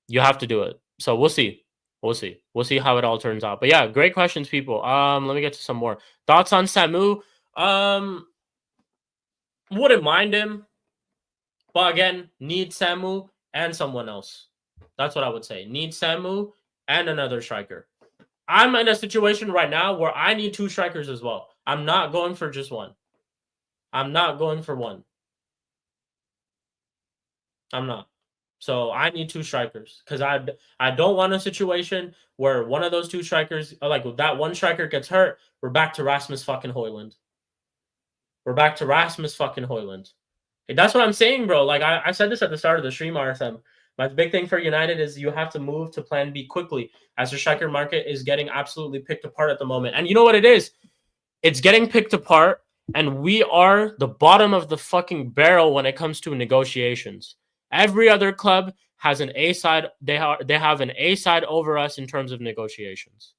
You have to do it. So we'll see. We'll see. We'll see how it all turns out. But yeah, great questions, people. Let me get to some more. Thoughts on Samu? Wouldn't mind him. But again, need Samu and someone else. That's what I would say. Need Samu and another striker. I'm in a situation right now where I need 2 strikers as well. I'm not going for just one. I'm not going for one. I'm not. So I need 2 strikers because I don't want a situation where one of those 2 strikers, like that one striker gets hurt, we're back to Rasmus fucking Højlund. We're back to Rasmus fucking Højlund. Okay, that's what I'm saying, bro. Like I said this at the start of the stream, RSM. My big thing for United is you have to move to plan B quickly, as the striker market is getting absolutely picked apart at the moment. And you know what it is? It's getting picked apart, and we are the bottom of the fucking barrel when it comes to negotiations. Every other club has an A side. They have an A side over us in terms of negotiations.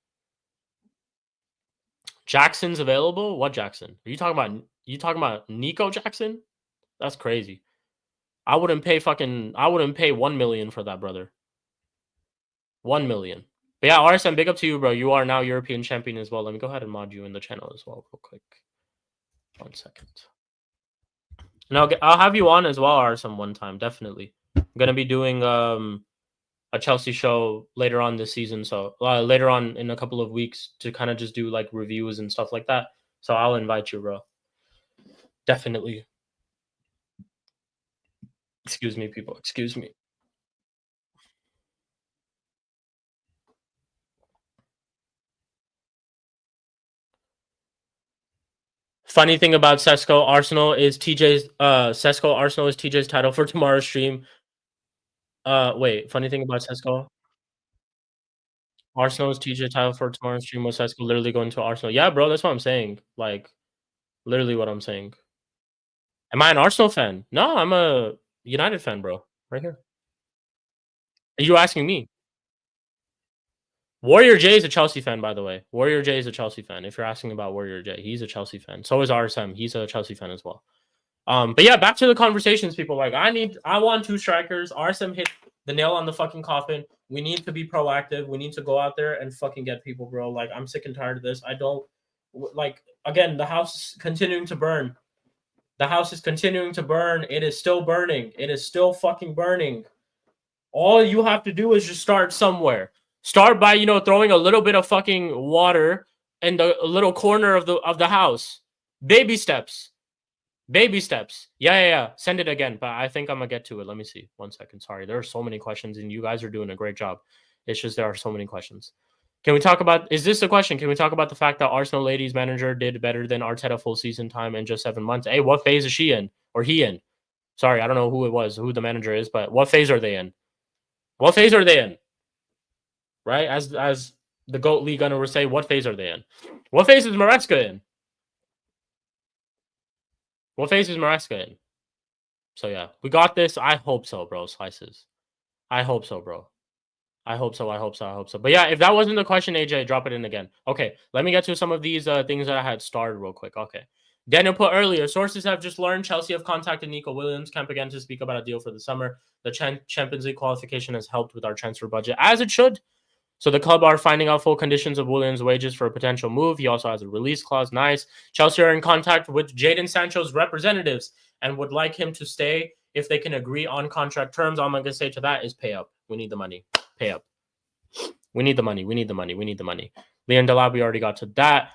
Jackson's available? What Jackson? Are you talking about? You talking about Nico Jackson? That's crazy. I wouldn't pay 1 million for that, brother. 1 million. But yeah, RSM, big up to you, bro. You are now European champion as well. Let me go ahead and mod you in the channel as well, real quick. 1 second. And I'll have you on as well, RSM, one time, definitely. I'm gonna be doing a Chelsea show later on this season, so later on in a couple of weeks to kind of just do like reviews and stuff like that. So I'll invite you, bro. Definitely. Excuse me, people. Excuse me. Funny thing about Sesko Arsenal is TJ's title for tomorrow's stream. Wait. Funny thing about Sesko Arsenal's TJ title for tomorrow's stream was Sesko literally going to Arsenal. Yeah, bro. That's what I'm saying. Like, literally what I'm saying. Am I an Arsenal fan? No, I'm a United fan, bro. Right here. Are you asking me? Warrior J is a Chelsea fan, by the way. Warrior J is a Chelsea fan. If you're asking about Warrior J, he's a Chelsea fan. So is RSM. He's a Chelsea fan as well. But yeah, back to the conversations, people. Like, I want 2 strikers. RSM hit the nail on the fucking coffin. We need to be proactive. We need to go out there and fucking get people, bro. Like, I'm sick and tired of this. I don't like. Again, the house is continuing to burn. The house is continuing to burn. It is still burning. It is still fucking burning. All you have to do is just start somewhere. Start by, throwing a little bit of fucking water in the little corner of the house. Baby steps. Baby steps. Yeah. Send it again, but I think I'm gonna get to it. Let me see. 1 second. Sorry, there are so many questions, and you guys are doing a great job. It's just there are so many questions. Can we talk about? Is this a question? Can we talk about the fact that Arsenal ladies manager did better than Arteta full season time in just 7 months? Hey, what phase is she in or he in? Sorry, I don't know who the manager is, but what phase are they in? What phase are they in? Right? As the GOAT League gunner would say, what phase are they in? What phase is Maresca in? What phase is Maresca in? So yeah, we got this. I hope so, bro. Slices. I hope so, bro. I hope so. But yeah, if that wasn't the question, AJ, drop it in again. Okay, let me get to some of these things that I had started real quick. Okay. Daniel put earlier, sources have just learned Chelsea have contacted Nico Williams camp again to speak about a deal for the summer. The Champions League qualification has helped with our transfer budget, as it should. So the club are finding out full conditions of Williams' wages for a potential move. He also has a release clause. Nice. Chelsea are in contact with Jadon Sancho's representatives and would like him to stay if they can agree on contract terms. All I'm going to say to that is pay up. We need the money. Pay up. We need the money. Leon Delap, we already got to that.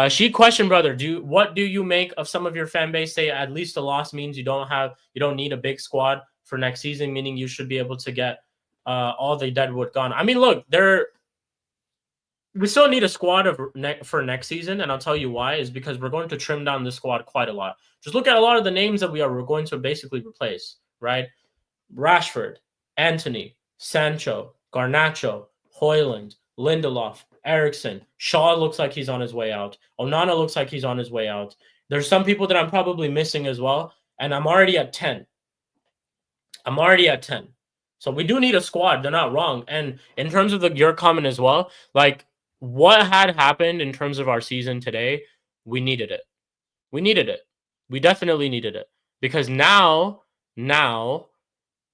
She question, brother. What do you make of some of your fan base say at least a loss means you don't need a big squad for next season, meaning you should be able to get all the deadwood gone. I mean, look, we still need a squad for next season, and I'll tell you why is because we're going to trim down the squad quite a lot. Just look at a lot of the names that we're going to basically replace, right? Rashford, Antony, Sancho, Garnacho, Hoyland, Lindelof, Eriksson. Shaw looks like he's on his way out. Onana looks like he's on his way out. There's some people that I'm probably missing as well, and I'm already at 10. So we do need a squad. They're not wrong. And in terms of your comment as well, like what had happened in terms of our season today, we needed it. We definitely needed it because now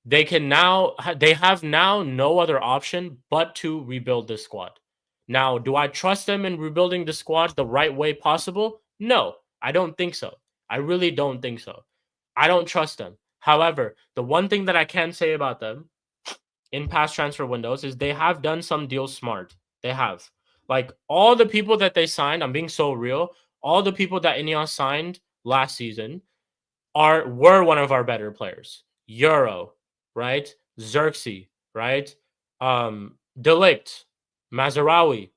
they have now no other option but to rebuild this squad. Now, do I trust them in rebuilding the squad the right way possible? No, I don't think so. I really don't think so. I don't trust them. However, the one thing that I can say about them in past transfer windows is they have done some deals smart. They have. Like all the people that they signed, I'm being so real, all the people that Ineos signed last season were one of our better players. Euro, right? Xerxes, right? Delict, Mazarawi.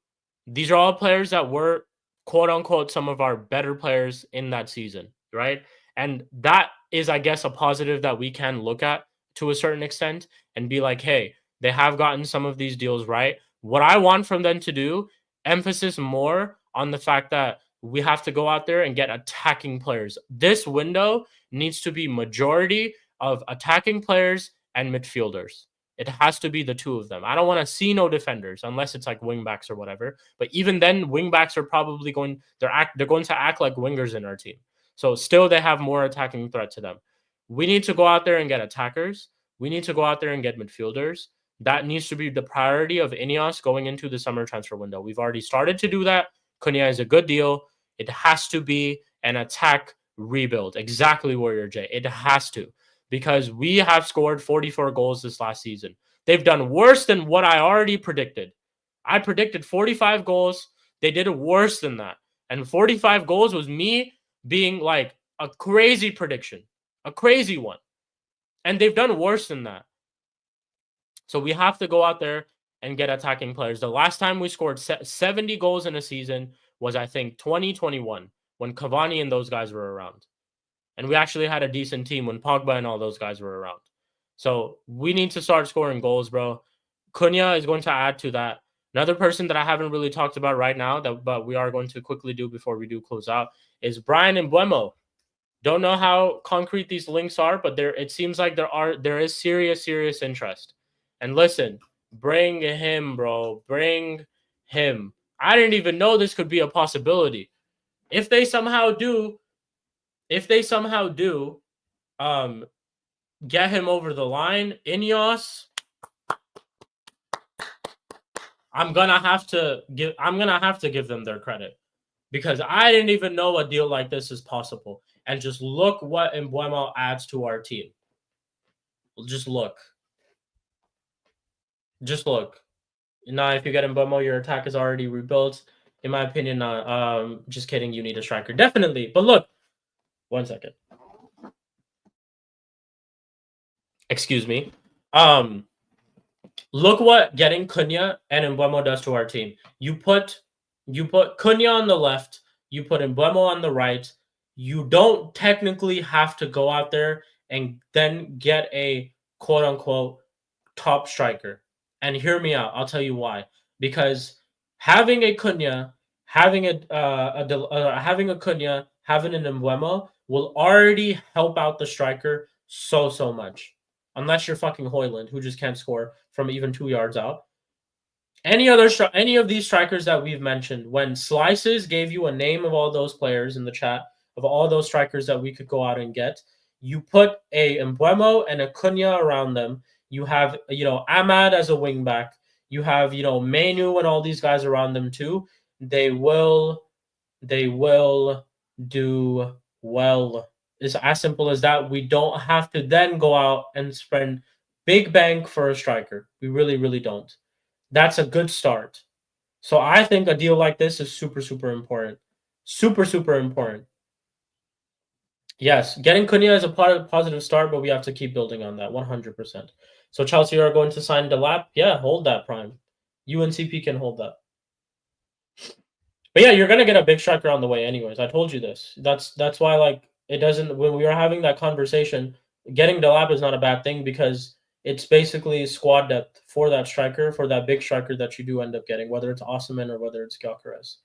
These are all players that were quote unquote some of our better players in that season, right? And that is, I guess, a positive that we can look at to a certain extent and be like, hey, they have gotten some of these deals right. What I want from them to do, emphasis more on the fact that we have to go out there and get attacking players. This window needs to be majority of attacking players and midfielders. It has to be the two of them. I don't want to see no defenders unless it's like wingbacks or whatever. But even then, wingbacks are probably they're going to act like wingers in our team. So still they have more attacking threat to them. We need to go out there and get attackers. We need to go out there and get midfielders. That needs to be the priority of Ineos going into the summer transfer window. We've already started to do that. Cunha is a good deal. It has to be an attack rebuild. Exactly, Warrior J. It has to, because we have scored 44 goals this last season. They've done worse than what I already predicted. I predicted 45 goals. They did worse than that. And 45 goals was me being like a crazy prediction, a crazy one. And they've done worse than that. So we have to go out there and get attacking players. The last time we scored 70 goals in a season was, I think, 2021, when Cavani and those guys were around. And we actually had a decent team when Pogba and all those guys were around. So we need to start scoring goals, bro. Cunha is going to add to that. Another person that I haven't really talked about right now, but we are going to quickly do before we do close out, is Bryan and Mbeumo. Don't know how concrete these links are, but it seems like there is serious interest. And listen, bring him, bro. Bring him. I didn't even know this could be a possibility. If they somehow do, get him over the line, Ineos, I'm gonna have to give them their credit, because I didn't even know a deal like this is possible. And just look what Mbeumo adds to our team. Just look. Just look. Now, if you get Mbeumo, your attack is already rebuilt. In my opinion, just kidding. You need a striker, definitely. But look, 1 second. Excuse me. Look what getting Cunha and Mbeumo does to our team. You put Cunha on the left. You put Mbeumo on the right. You don't technically have to go out there and then get a quote unquote top striker. And hear me out. I'll tell you why. Because having a Cunha, having an Mbeumo will already help out the striker so much. Unless you're fucking Højlund, who just can't score from even 2 yards out. Any of these strikers that we've mentioned, when Slices gave you a name of all those players in the chat, of all those strikers that we could go out and get, you put a Mbeumo and a Cunha around them. You have, Ahmad as a wingback. You have, Menu and all these guys around them too. They will do well. It's as simple as that. We don't have to then go out and spend big bank for a striker. We really don't. That's a good start. So I think a deal like this is super important. Super important. Yes, getting Cunha is a positive start, but we have to keep building on that 100%. So Chelsea are going to sign Delap. Yeah, hold that, Prime. UNCP can hold that. But yeah, you're gonna get a big striker on the way, anyways. I told you this. That's why, like, it doesn't. When we were having that conversation, getting Delap is not a bad thing, because it's basically squad depth for that striker, for that big striker that you do end up getting, whether it's Osimhen or whether it's Gyökeres.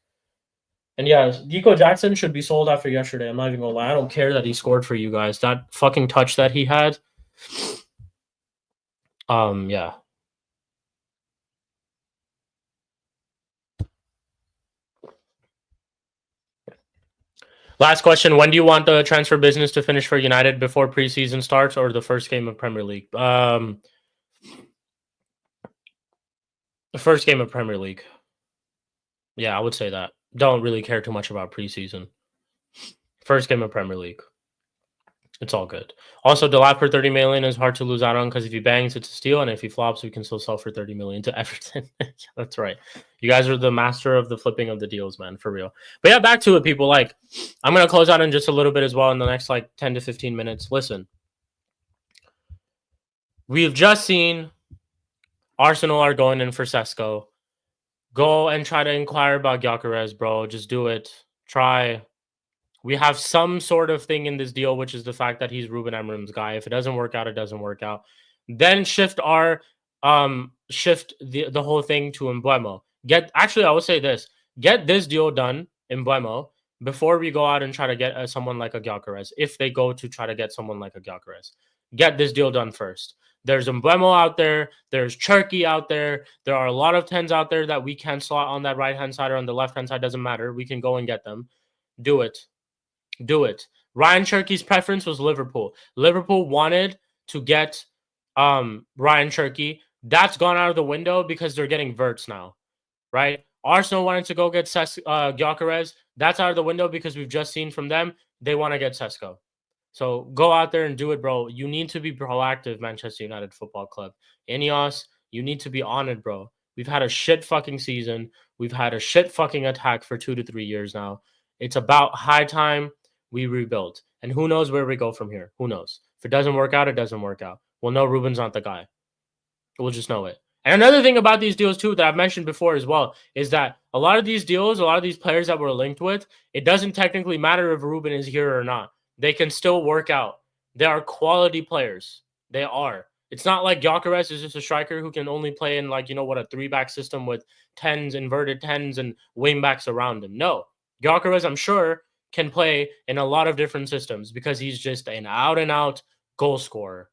And yeah, Nico Jackson should be sold after yesterday. I'm not even gonna lie. I don't care that he scored for you guys. That fucking touch that he had. Yeah. Last question. When do you want the transfer business to finish for United, before preseason starts or the first game of Premier League? The first game of Premier League. Yeah, I would say that. Don't really care too much about preseason. First game of Premier League. It's all good. Also, Delap for 30 million is hard to lose out on, because if he bangs, it's a steal, and if he flops, we can still sell for 30 million to Everton. Yeah, that's right. You guys are the master of the flipping of the deals, man, for real. But yeah, back to it, people. Like, I'm gonna close out in just a little bit as well in the next 10 to 15 minutes. Listen, we've just seen Arsenal are going in for Sesko. Go and try to inquire about Gyökeres, bro. Just do it. Try. We have some sort of thing in this deal, which is the fact that he's Ruben Amorim's guy. If it doesn't work out, it doesn't work out. Then shift the whole thing to Mbeumo. I would say this: get this deal done, Mbeumo, before we go out and try to get someone like a Gyökeres. If they go to try to get someone like a Gyökeres, get this deal done first. There's Mbeumo out there. There's Cherki out there. There are a lot of 10s out there that we can slot on that right-hand side or on the left-hand side. Doesn't matter. We can go and get them. Do it. Ryan Cherki's preference was Liverpool. Liverpool wanted to get Ryan Cherki. That's gone out of the window because they're getting Verts now, right? Arsenal wanted to go get Gyökeres. That's out of the window because we've just seen from them they want to get Sesko. So go out there and do it, bro. You need to be proactive, Manchester United Football Club. Ineos, you need to be on it, bro. We've had a shit fucking season. We've had a shit fucking attack for 2 to 3 years now. It's about high time we rebuild. And who knows where we go from here? Who knows? If it doesn't work out, it doesn't work out. We'll know Ruben's not the guy. We'll just know it. And another thing about these deals too that I've mentioned before as well is that a lot of these deals, a lot of these players that we're linked with, it doesn't technically matter if Ruben is here or not. They can still work out. They are quality players. They are. It's not like Gyökeres is just a striker who can only play in like, a 3-back system with tens, inverted tens, and wing backs around him. No. Gyökeres, I'm sure, can play in a lot of different systems because he's just an out-and-out goal scorer.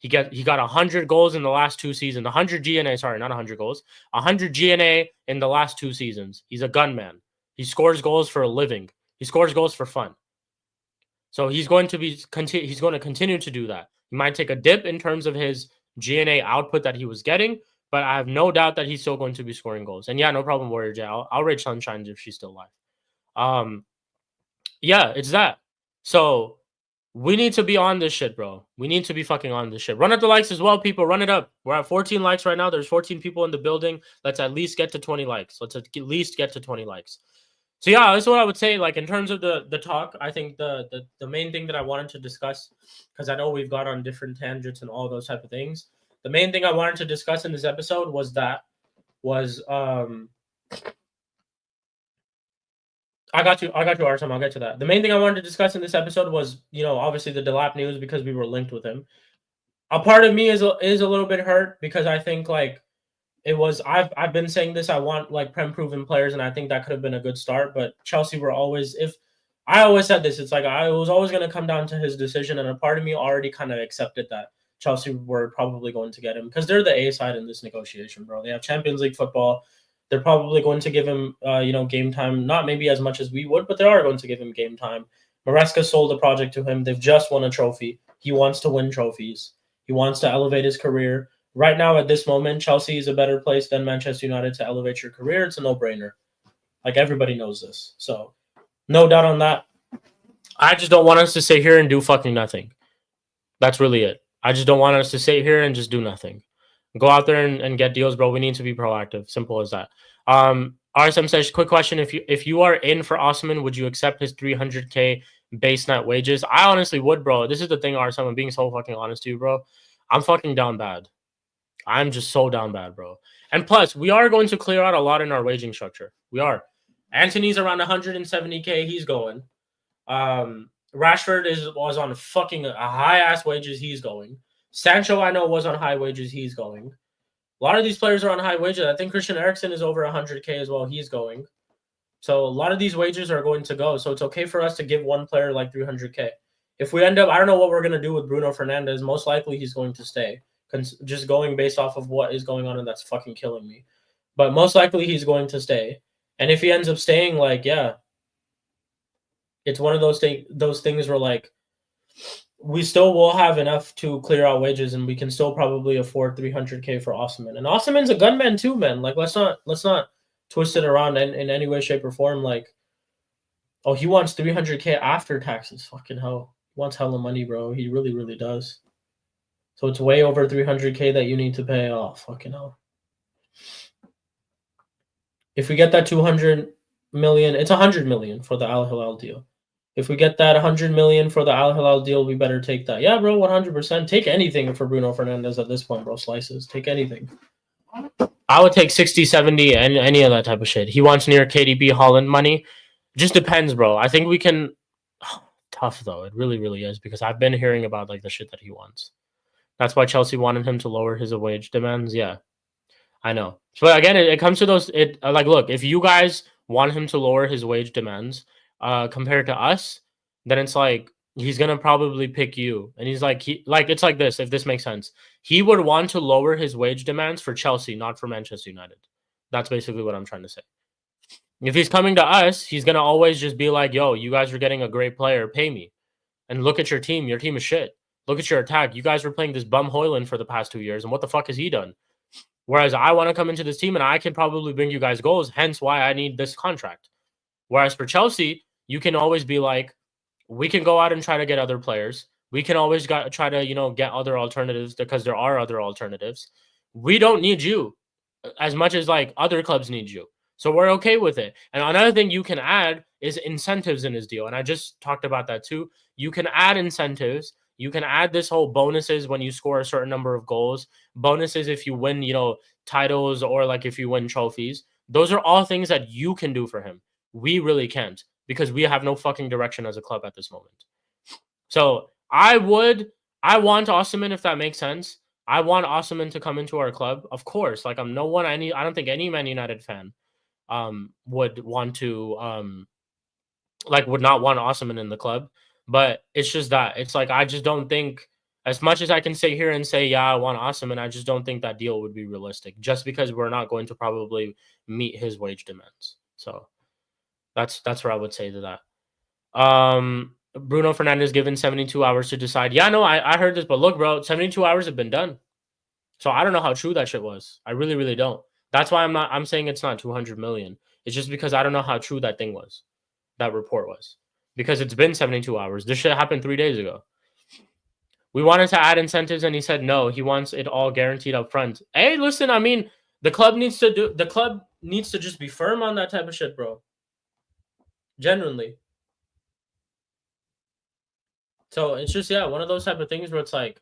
He got 100 goals in the last 2 seasons. 100 GNA, sorry, not 100 goals. 100 GNA in the last 2 seasons. He's a gunman. He scores goals for a living. He scores goals for fun. So he's going to continue to do that. He might take a dip in terms of his GNA output that he was getting, but I have no doubt that he's still going to be scoring goals. And yeah, no problem, Warrior J. I'll rate Sunshine if she's still alive. Yeah, it's that. So we need to be on this shit, bro. We need to be fucking on this shit. Run up the likes as well, people. Run it up. We're at 14 likes right now. There's 14 people in the building. Let's at least get to 20 likes. Let's at least get to 20 likes. So yeah, that's what I would say. Like in terms of the talk, I think the main thing that I wanted to discuss, because I know we've got on different tangents and all those type of things. The main thing I wanted to discuss in this episode was I got you, Artem. I'll get to that. The main thing I wanted to discuss in this episode was, obviously the Delap news because we were linked with him. A part of me is a little bit hurt because I think like it was. I've been saying this. I want like prem-proven players, and I think that could have been a good start. But Chelsea were always. If I always said this, it's like I was always going to come down to his decision, and a part of me already kind of accepted that Chelsea were probably going to get him because they're the A side in this negotiation, bro. They have Champions League football. They're probably going to give him, game time. Not maybe as much as we would, but they are going to give him game time. Maresca sold the project to him. They've just won a trophy. He wants to win trophies. He wants to elevate his career. Right now, at this moment, Chelsea is a better place than Manchester United to elevate your career. It's a no-brainer. Like, everybody knows this. So, no doubt on that. I just don't want us to sit here and do fucking nothing. That's really it. I just don't want us to sit here and just do nothing. Go out there and get deals, bro. We need to be proactive. Simple as that. RSM says, quick question. If you are in for Osman, would you accept his 300K base net wages? I honestly would, bro. This is the thing, RSM. I'm being so fucking honest to you, bro. I'm fucking down bad. I'm just so down bad, bro. And plus, we are going to clear out a lot in our waging structure. We are. Anthony's around 170K. He's going. Rashford was on fucking a high-ass wages. He's going. Sancho, I know, was on high wages. He's going. A lot of these players are on high wages. I think Christian Eriksen is over 100K as well. He's going. So a lot of these wages are going to go. So it's okay for us to give one player like 300K. If we end up, I don't know what we're going to do with Bruno Fernandes. Most likely he's going to stay. Just going based off of what is going on, and that's fucking killing me. But most likely he's going to stay. And if he ends up staying, like, yeah, it's one of those things where, like, we still will have enough to clear out wages, and we can still probably afford 300K for Osman. And Osman's a gunman too, man. Like, let's not twist it around in any way, shape, or form. Like, oh, he wants 300K after taxes. Fucking hell. He wants hella money, bro. He really, really does. So it's way over 300K that you need to pay off. Fucking hell. If we get that 200 million, it's 100 million for the Al Hilal deal. If we get that 100 million for the Al Hilal deal, we better take that. Yeah, bro, 100%. Take anything for Bruno Fernandes at this point, bro. Slices. Take anything. I would take 60, 70, and any of that type of shit. He wants near KDB Holland money. Just depends, bro. I think we can. Tough though. It really, really is, because I've been hearing about like the shit that he wants. That's why Chelsea wanted him to lower his wage demands. Yeah, I know. But again, it comes to those. Like, look, if you guys want him to lower his wage demands, compared to us, then it's like he's gonna probably pick you. And he's like, it's like this. If this makes sense, he would want to lower his wage demands for Chelsea, not for Manchester United. That's basically what I'm trying to say. If he's coming to us, he's gonna always just be like, "Yo, you guys are getting a great player. Pay me." And look at your team. Your team is shit. Look at your attack. You guys were playing this bum Hoyland for the past 2 years, and what the fuck has he done? Whereas I want to come into this team and I can probably bring you guys goals, hence why I need this contract. Whereas for Chelsea, you can always be like, we can go out and try to get other players. We can always try to, get other alternatives because there are other alternatives. We don't need you as much as like other clubs need you. So we're okay with it. And another thing you can add is incentives in his deal. And I just talked about that too. You can add incentives. You can add this whole bonuses when you score a certain number of goals, bonuses if you win, titles or like if you win trophies. Those are all things that you can do for him. We really can't because we have no fucking direction as a club at this moment. So I want Osimhen if that makes sense. I want Osimhen to come into our club, of course. Like I don't think any Man United fan would want to would not want Osimhen in the club. But it's just that it's like I just don't think, as much as I can sit here and say, yeah, I want Osimhen, I just don't think that deal would be realistic just because we're not going to probably meet his wage demands. So that's what I would say to that. Bruno Fernandes given 72 hours to decide. Yeah, no, I heard this, but look, bro, 72 hours have been done. So I don't know how true that shit was. I really, really don't. That's why I'm saying it's not 200 million. It's just because I don't know how true that thing was. That report was. Because it's been 72 hours. This shit happened 3 days ago. We wanted to add incentives and he said no. He wants it all guaranteed up front. Hey, listen, I mean, the club needs to just be firm on that type of shit, bro. Genuinely. So it's just, one of those type of things where it's like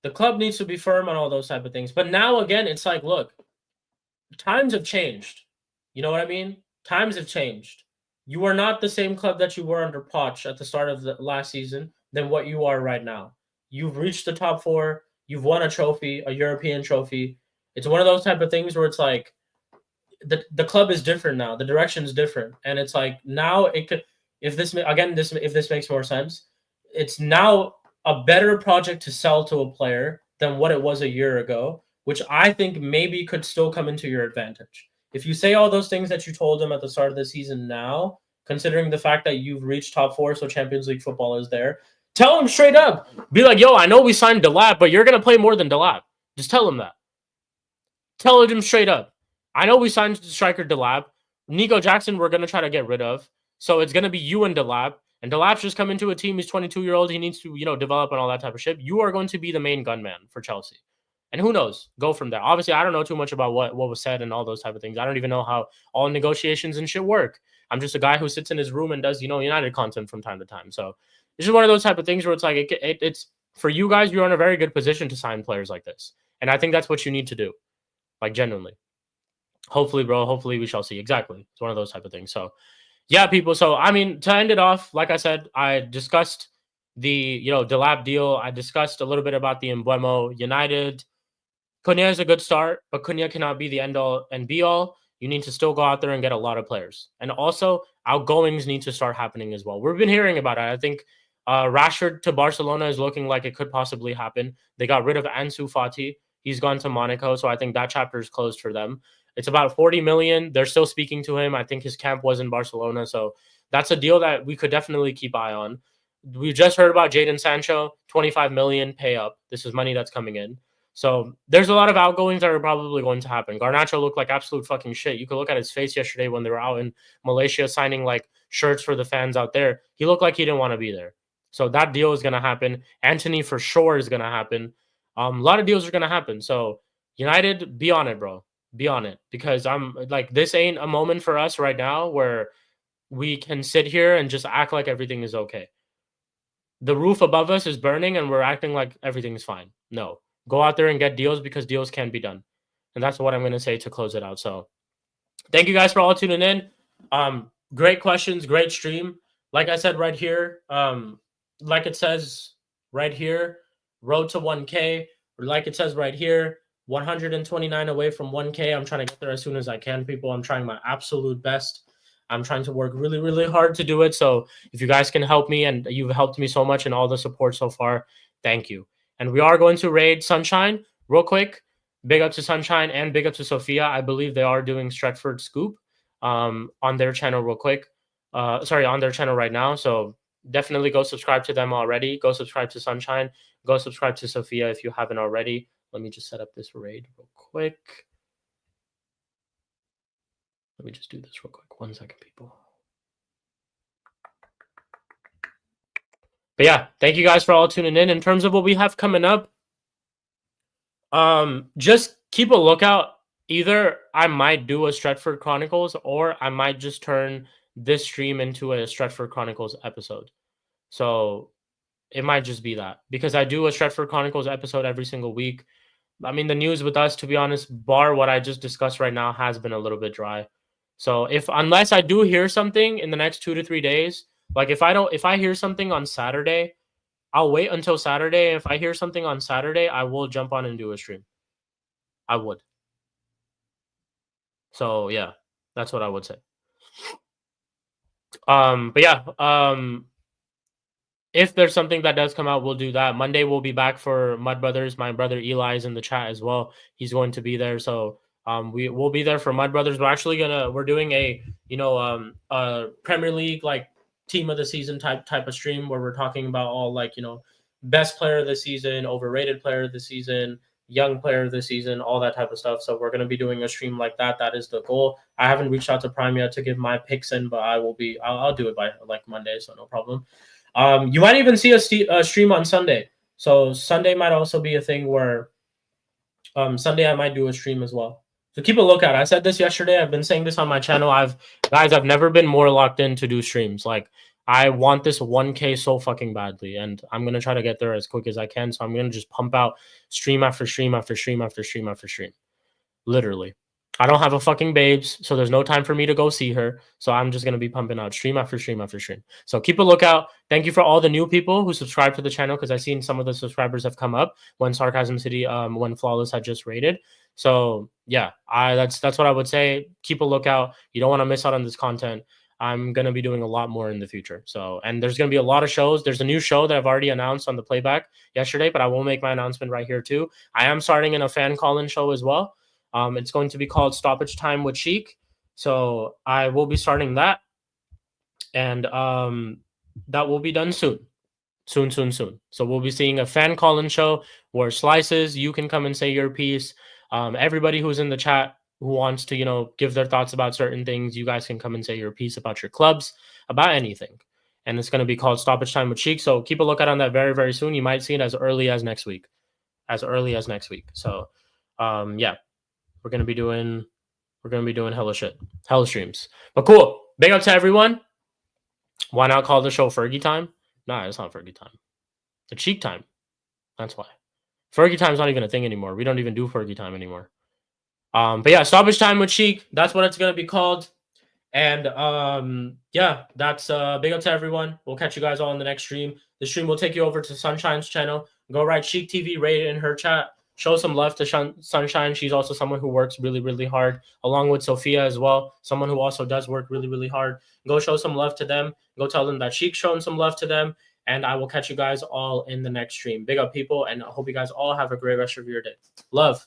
the club needs to be firm on all those type of things. But now again, it's like, look, times have changed. You know what I mean? Times have changed. You are not the same club that you were under Poch at the start of the last season than what you are right now. You've reached the top 4. You've won a trophy, a European trophy. It's one of those type of things where it's like the club is different now. The direction is different, and it's like now it could. If this makes more sense, it's now a better project to sell to a player than what it was a year ago, which I think maybe could still come into your advantage. If you say all those things that you told him at the start of the season now, considering the fact that you've reached top 4, so Champions League football is there, tell him straight up. Be like, yo, I know we signed Delap, but you're going to play more than Delap. Just tell him that. Tell him straight up. I know we signed striker Delap. Nico Jackson we're going to try to get rid of. So it's going to be you and Delap. And Delap's just come into a team. He's 22-year-old. He needs to, develop and all that type of shit. You are going to be the main gunman for Chelsea. And who knows? Go from there. Obviously, I don't know too much about what was said and all those type of things. I don't even know how all negotiations and shit work. I'm just a guy who sits in his room and does, United content from time to time. So this is one of those type of things where it's like, it's for you guys, you're in a very good position to sign players like this. And I think that's what you need to do. Like, genuinely. Hopefully, bro. Hopefully we shall see. Exactly. It's one of those type of things. So, yeah, people. So, I mean, to end it off, like I said, I discussed the, Delap deal. I discussed a little bit about the Mbeumo United. Cunha is a good start, but Cunha cannot be the end-all and be-all. You need to still go out there and get a lot of players. And also, outgoings need to start happening as well. We've been hearing about it. I think Rashford to Barcelona is looking like it could possibly happen. They got rid of Ansu Fati. He's gone to Monaco, so I think that chapter is closed for them. It's about 40 million. They're still speaking to him. I think his camp was in Barcelona, so that's a deal that we could definitely keep eye on. We just heard about Jadon Sancho, 25 million pay up. This is money that's coming in. So there's a lot of outgoings that are probably going to happen. Garnacho looked like absolute fucking shit. You could look at his face yesterday when they were out in Malaysia signing like shirts for the fans out there. He looked like he didn't want to be there. So that deal is going to happen. Anthony for sure is going to happen. A lot of deals are going to happen. So United, be on it, bro. Be on it. Because I'm like, this ain't a moment for us right now where we can sit here and just act like everything is okay. The roof above us is burning and we're acting like everything's fine. No. Go out there and get deals because deals can be done. And that's what I'm going to say to close it out. So thank you guys for all tuning in. Great questions, great stream. Like I said right here, like it says right here, road to 1K. Like it says right here, 129 away from 1K. I'm trying to get there as soon as I can, people. I'm trying my absolute best. I'm trying to work really, really hard to do it. So if you guys can help me, and you've helped me so much and all the support so far, thank you. And we are going to raid Sunshine real quick. Big up to Sunshine and big up to Sophia. I believe they are doing Stretford Scoop on their channel real quick. On their channel right now. So definitely go subscribe to them already. Go subscribe to Sunshine. Go subscribe to Sophia if you haven't already. Let me just set up this raid real quick. Let me just do this real quick. 1 second, people. But yeah, thank you guys for all tuning in. In terms of what we have coming up, just keep a lookout. Either I might do a Stretford Chronicles, or I might just turn this stream into a Stretford Chronicles episode. So it might just be that, because I do a Stretford Chronicles episode every single week. I mean, the news with us, to be honest, bar what I just discussed right now, has been a little bit dry. So unless I do hear something in the next 2 to 3 days, like if I hear something on Saturday, I'll wait until Saturday. If I hear something on Saturday, I will jump on and do a stream. I would. So yeah, that's what I would say. But yeah, if there's something that does come out, we'll do that. Monday we'll be back for Mud Brothers. My brother Eli is in the chat as well. He's going to be there. So we will be there for Mud Brothers. We're doing a Premier League like team of the season type of stream, where we're talking about all like, best player of the season, overrated player of the season, young player of the season, all that type of stuff. So we're going to be doing a stream like that. That is the goal. I haven't reached out to Prime yet to give my picks in, but I'll do it by like Monday. So no problem. You might even see a stream on Sunday. So Sunday might also be a thing where Sunday I might do a stream as well. So keep a lookout. I said this yesterday. I've been saying this on my channel. I've never been more locked in to do streams. Like, I want this 1K so fucking badly, and I'm going to try to get there as quick as I can. So I'm going to just pump out stream after stream after stream after stream after stream. Literally. I don't have a fucking babes, so there's no time for me to go see her. So I'm just going to be pumping out stream after stream after stream. So keep a lookout. Thank you for all the new people who subscribe to the channel, because I've seen some of the subscribers have come up when Sarcasm City, when Flawless had just raided. So yeah, that's what I would say. Keep a lookout. You don't want to miss out on this content. I'm going to be doing a lot more in the future. So, and there's going to be a lot of shows. There's a new show that I've already announced on the playback yesterday, but I will make my announcement right here too. I am starting in a fan call-in show as well. It's going to be called Stoppage Time with Sheik. So I will be starting that. And that will be done soon. Soon. So we'll be seeing a fan call-in show where Slices, you can come and say your piece. Everybody who's in the chat who wants to, give their thoughts about certain things, you guys can come and say your piece about your clubs, about anything. And it's going to be called Stoppage Time with Sheik. So keep a lookout on that very, very soon. You might see it as early as next week. So yeah. We're gonna be doing hella streams. But cool. Big up to everyone. Why not call the show Fergie Time? Nah, it's not Fergie Time. It's Sheik Time. That's why. Fergie Time's not even a thing anymore. We don't even do Fergie Time anymore. But yeah, Stoppage Time with Sheik. That's what it's gonna be called. And yeah, that's big up to everyone. We'll catch you guys all in the next stream. The stream will take you over to Sunshine's channel. Go write Sheik TV, rate it in her chat. Show some love to Sunshine. She's also someone who works really, really hard, along with Sophia as well, someone who also does work really, really hard. Go show some love to them. Go tell them that Sheik's showing some love to them. And I will catch you guys all in the next stream. Big up, people, and I hope you guys all have a great rest of your day. Love.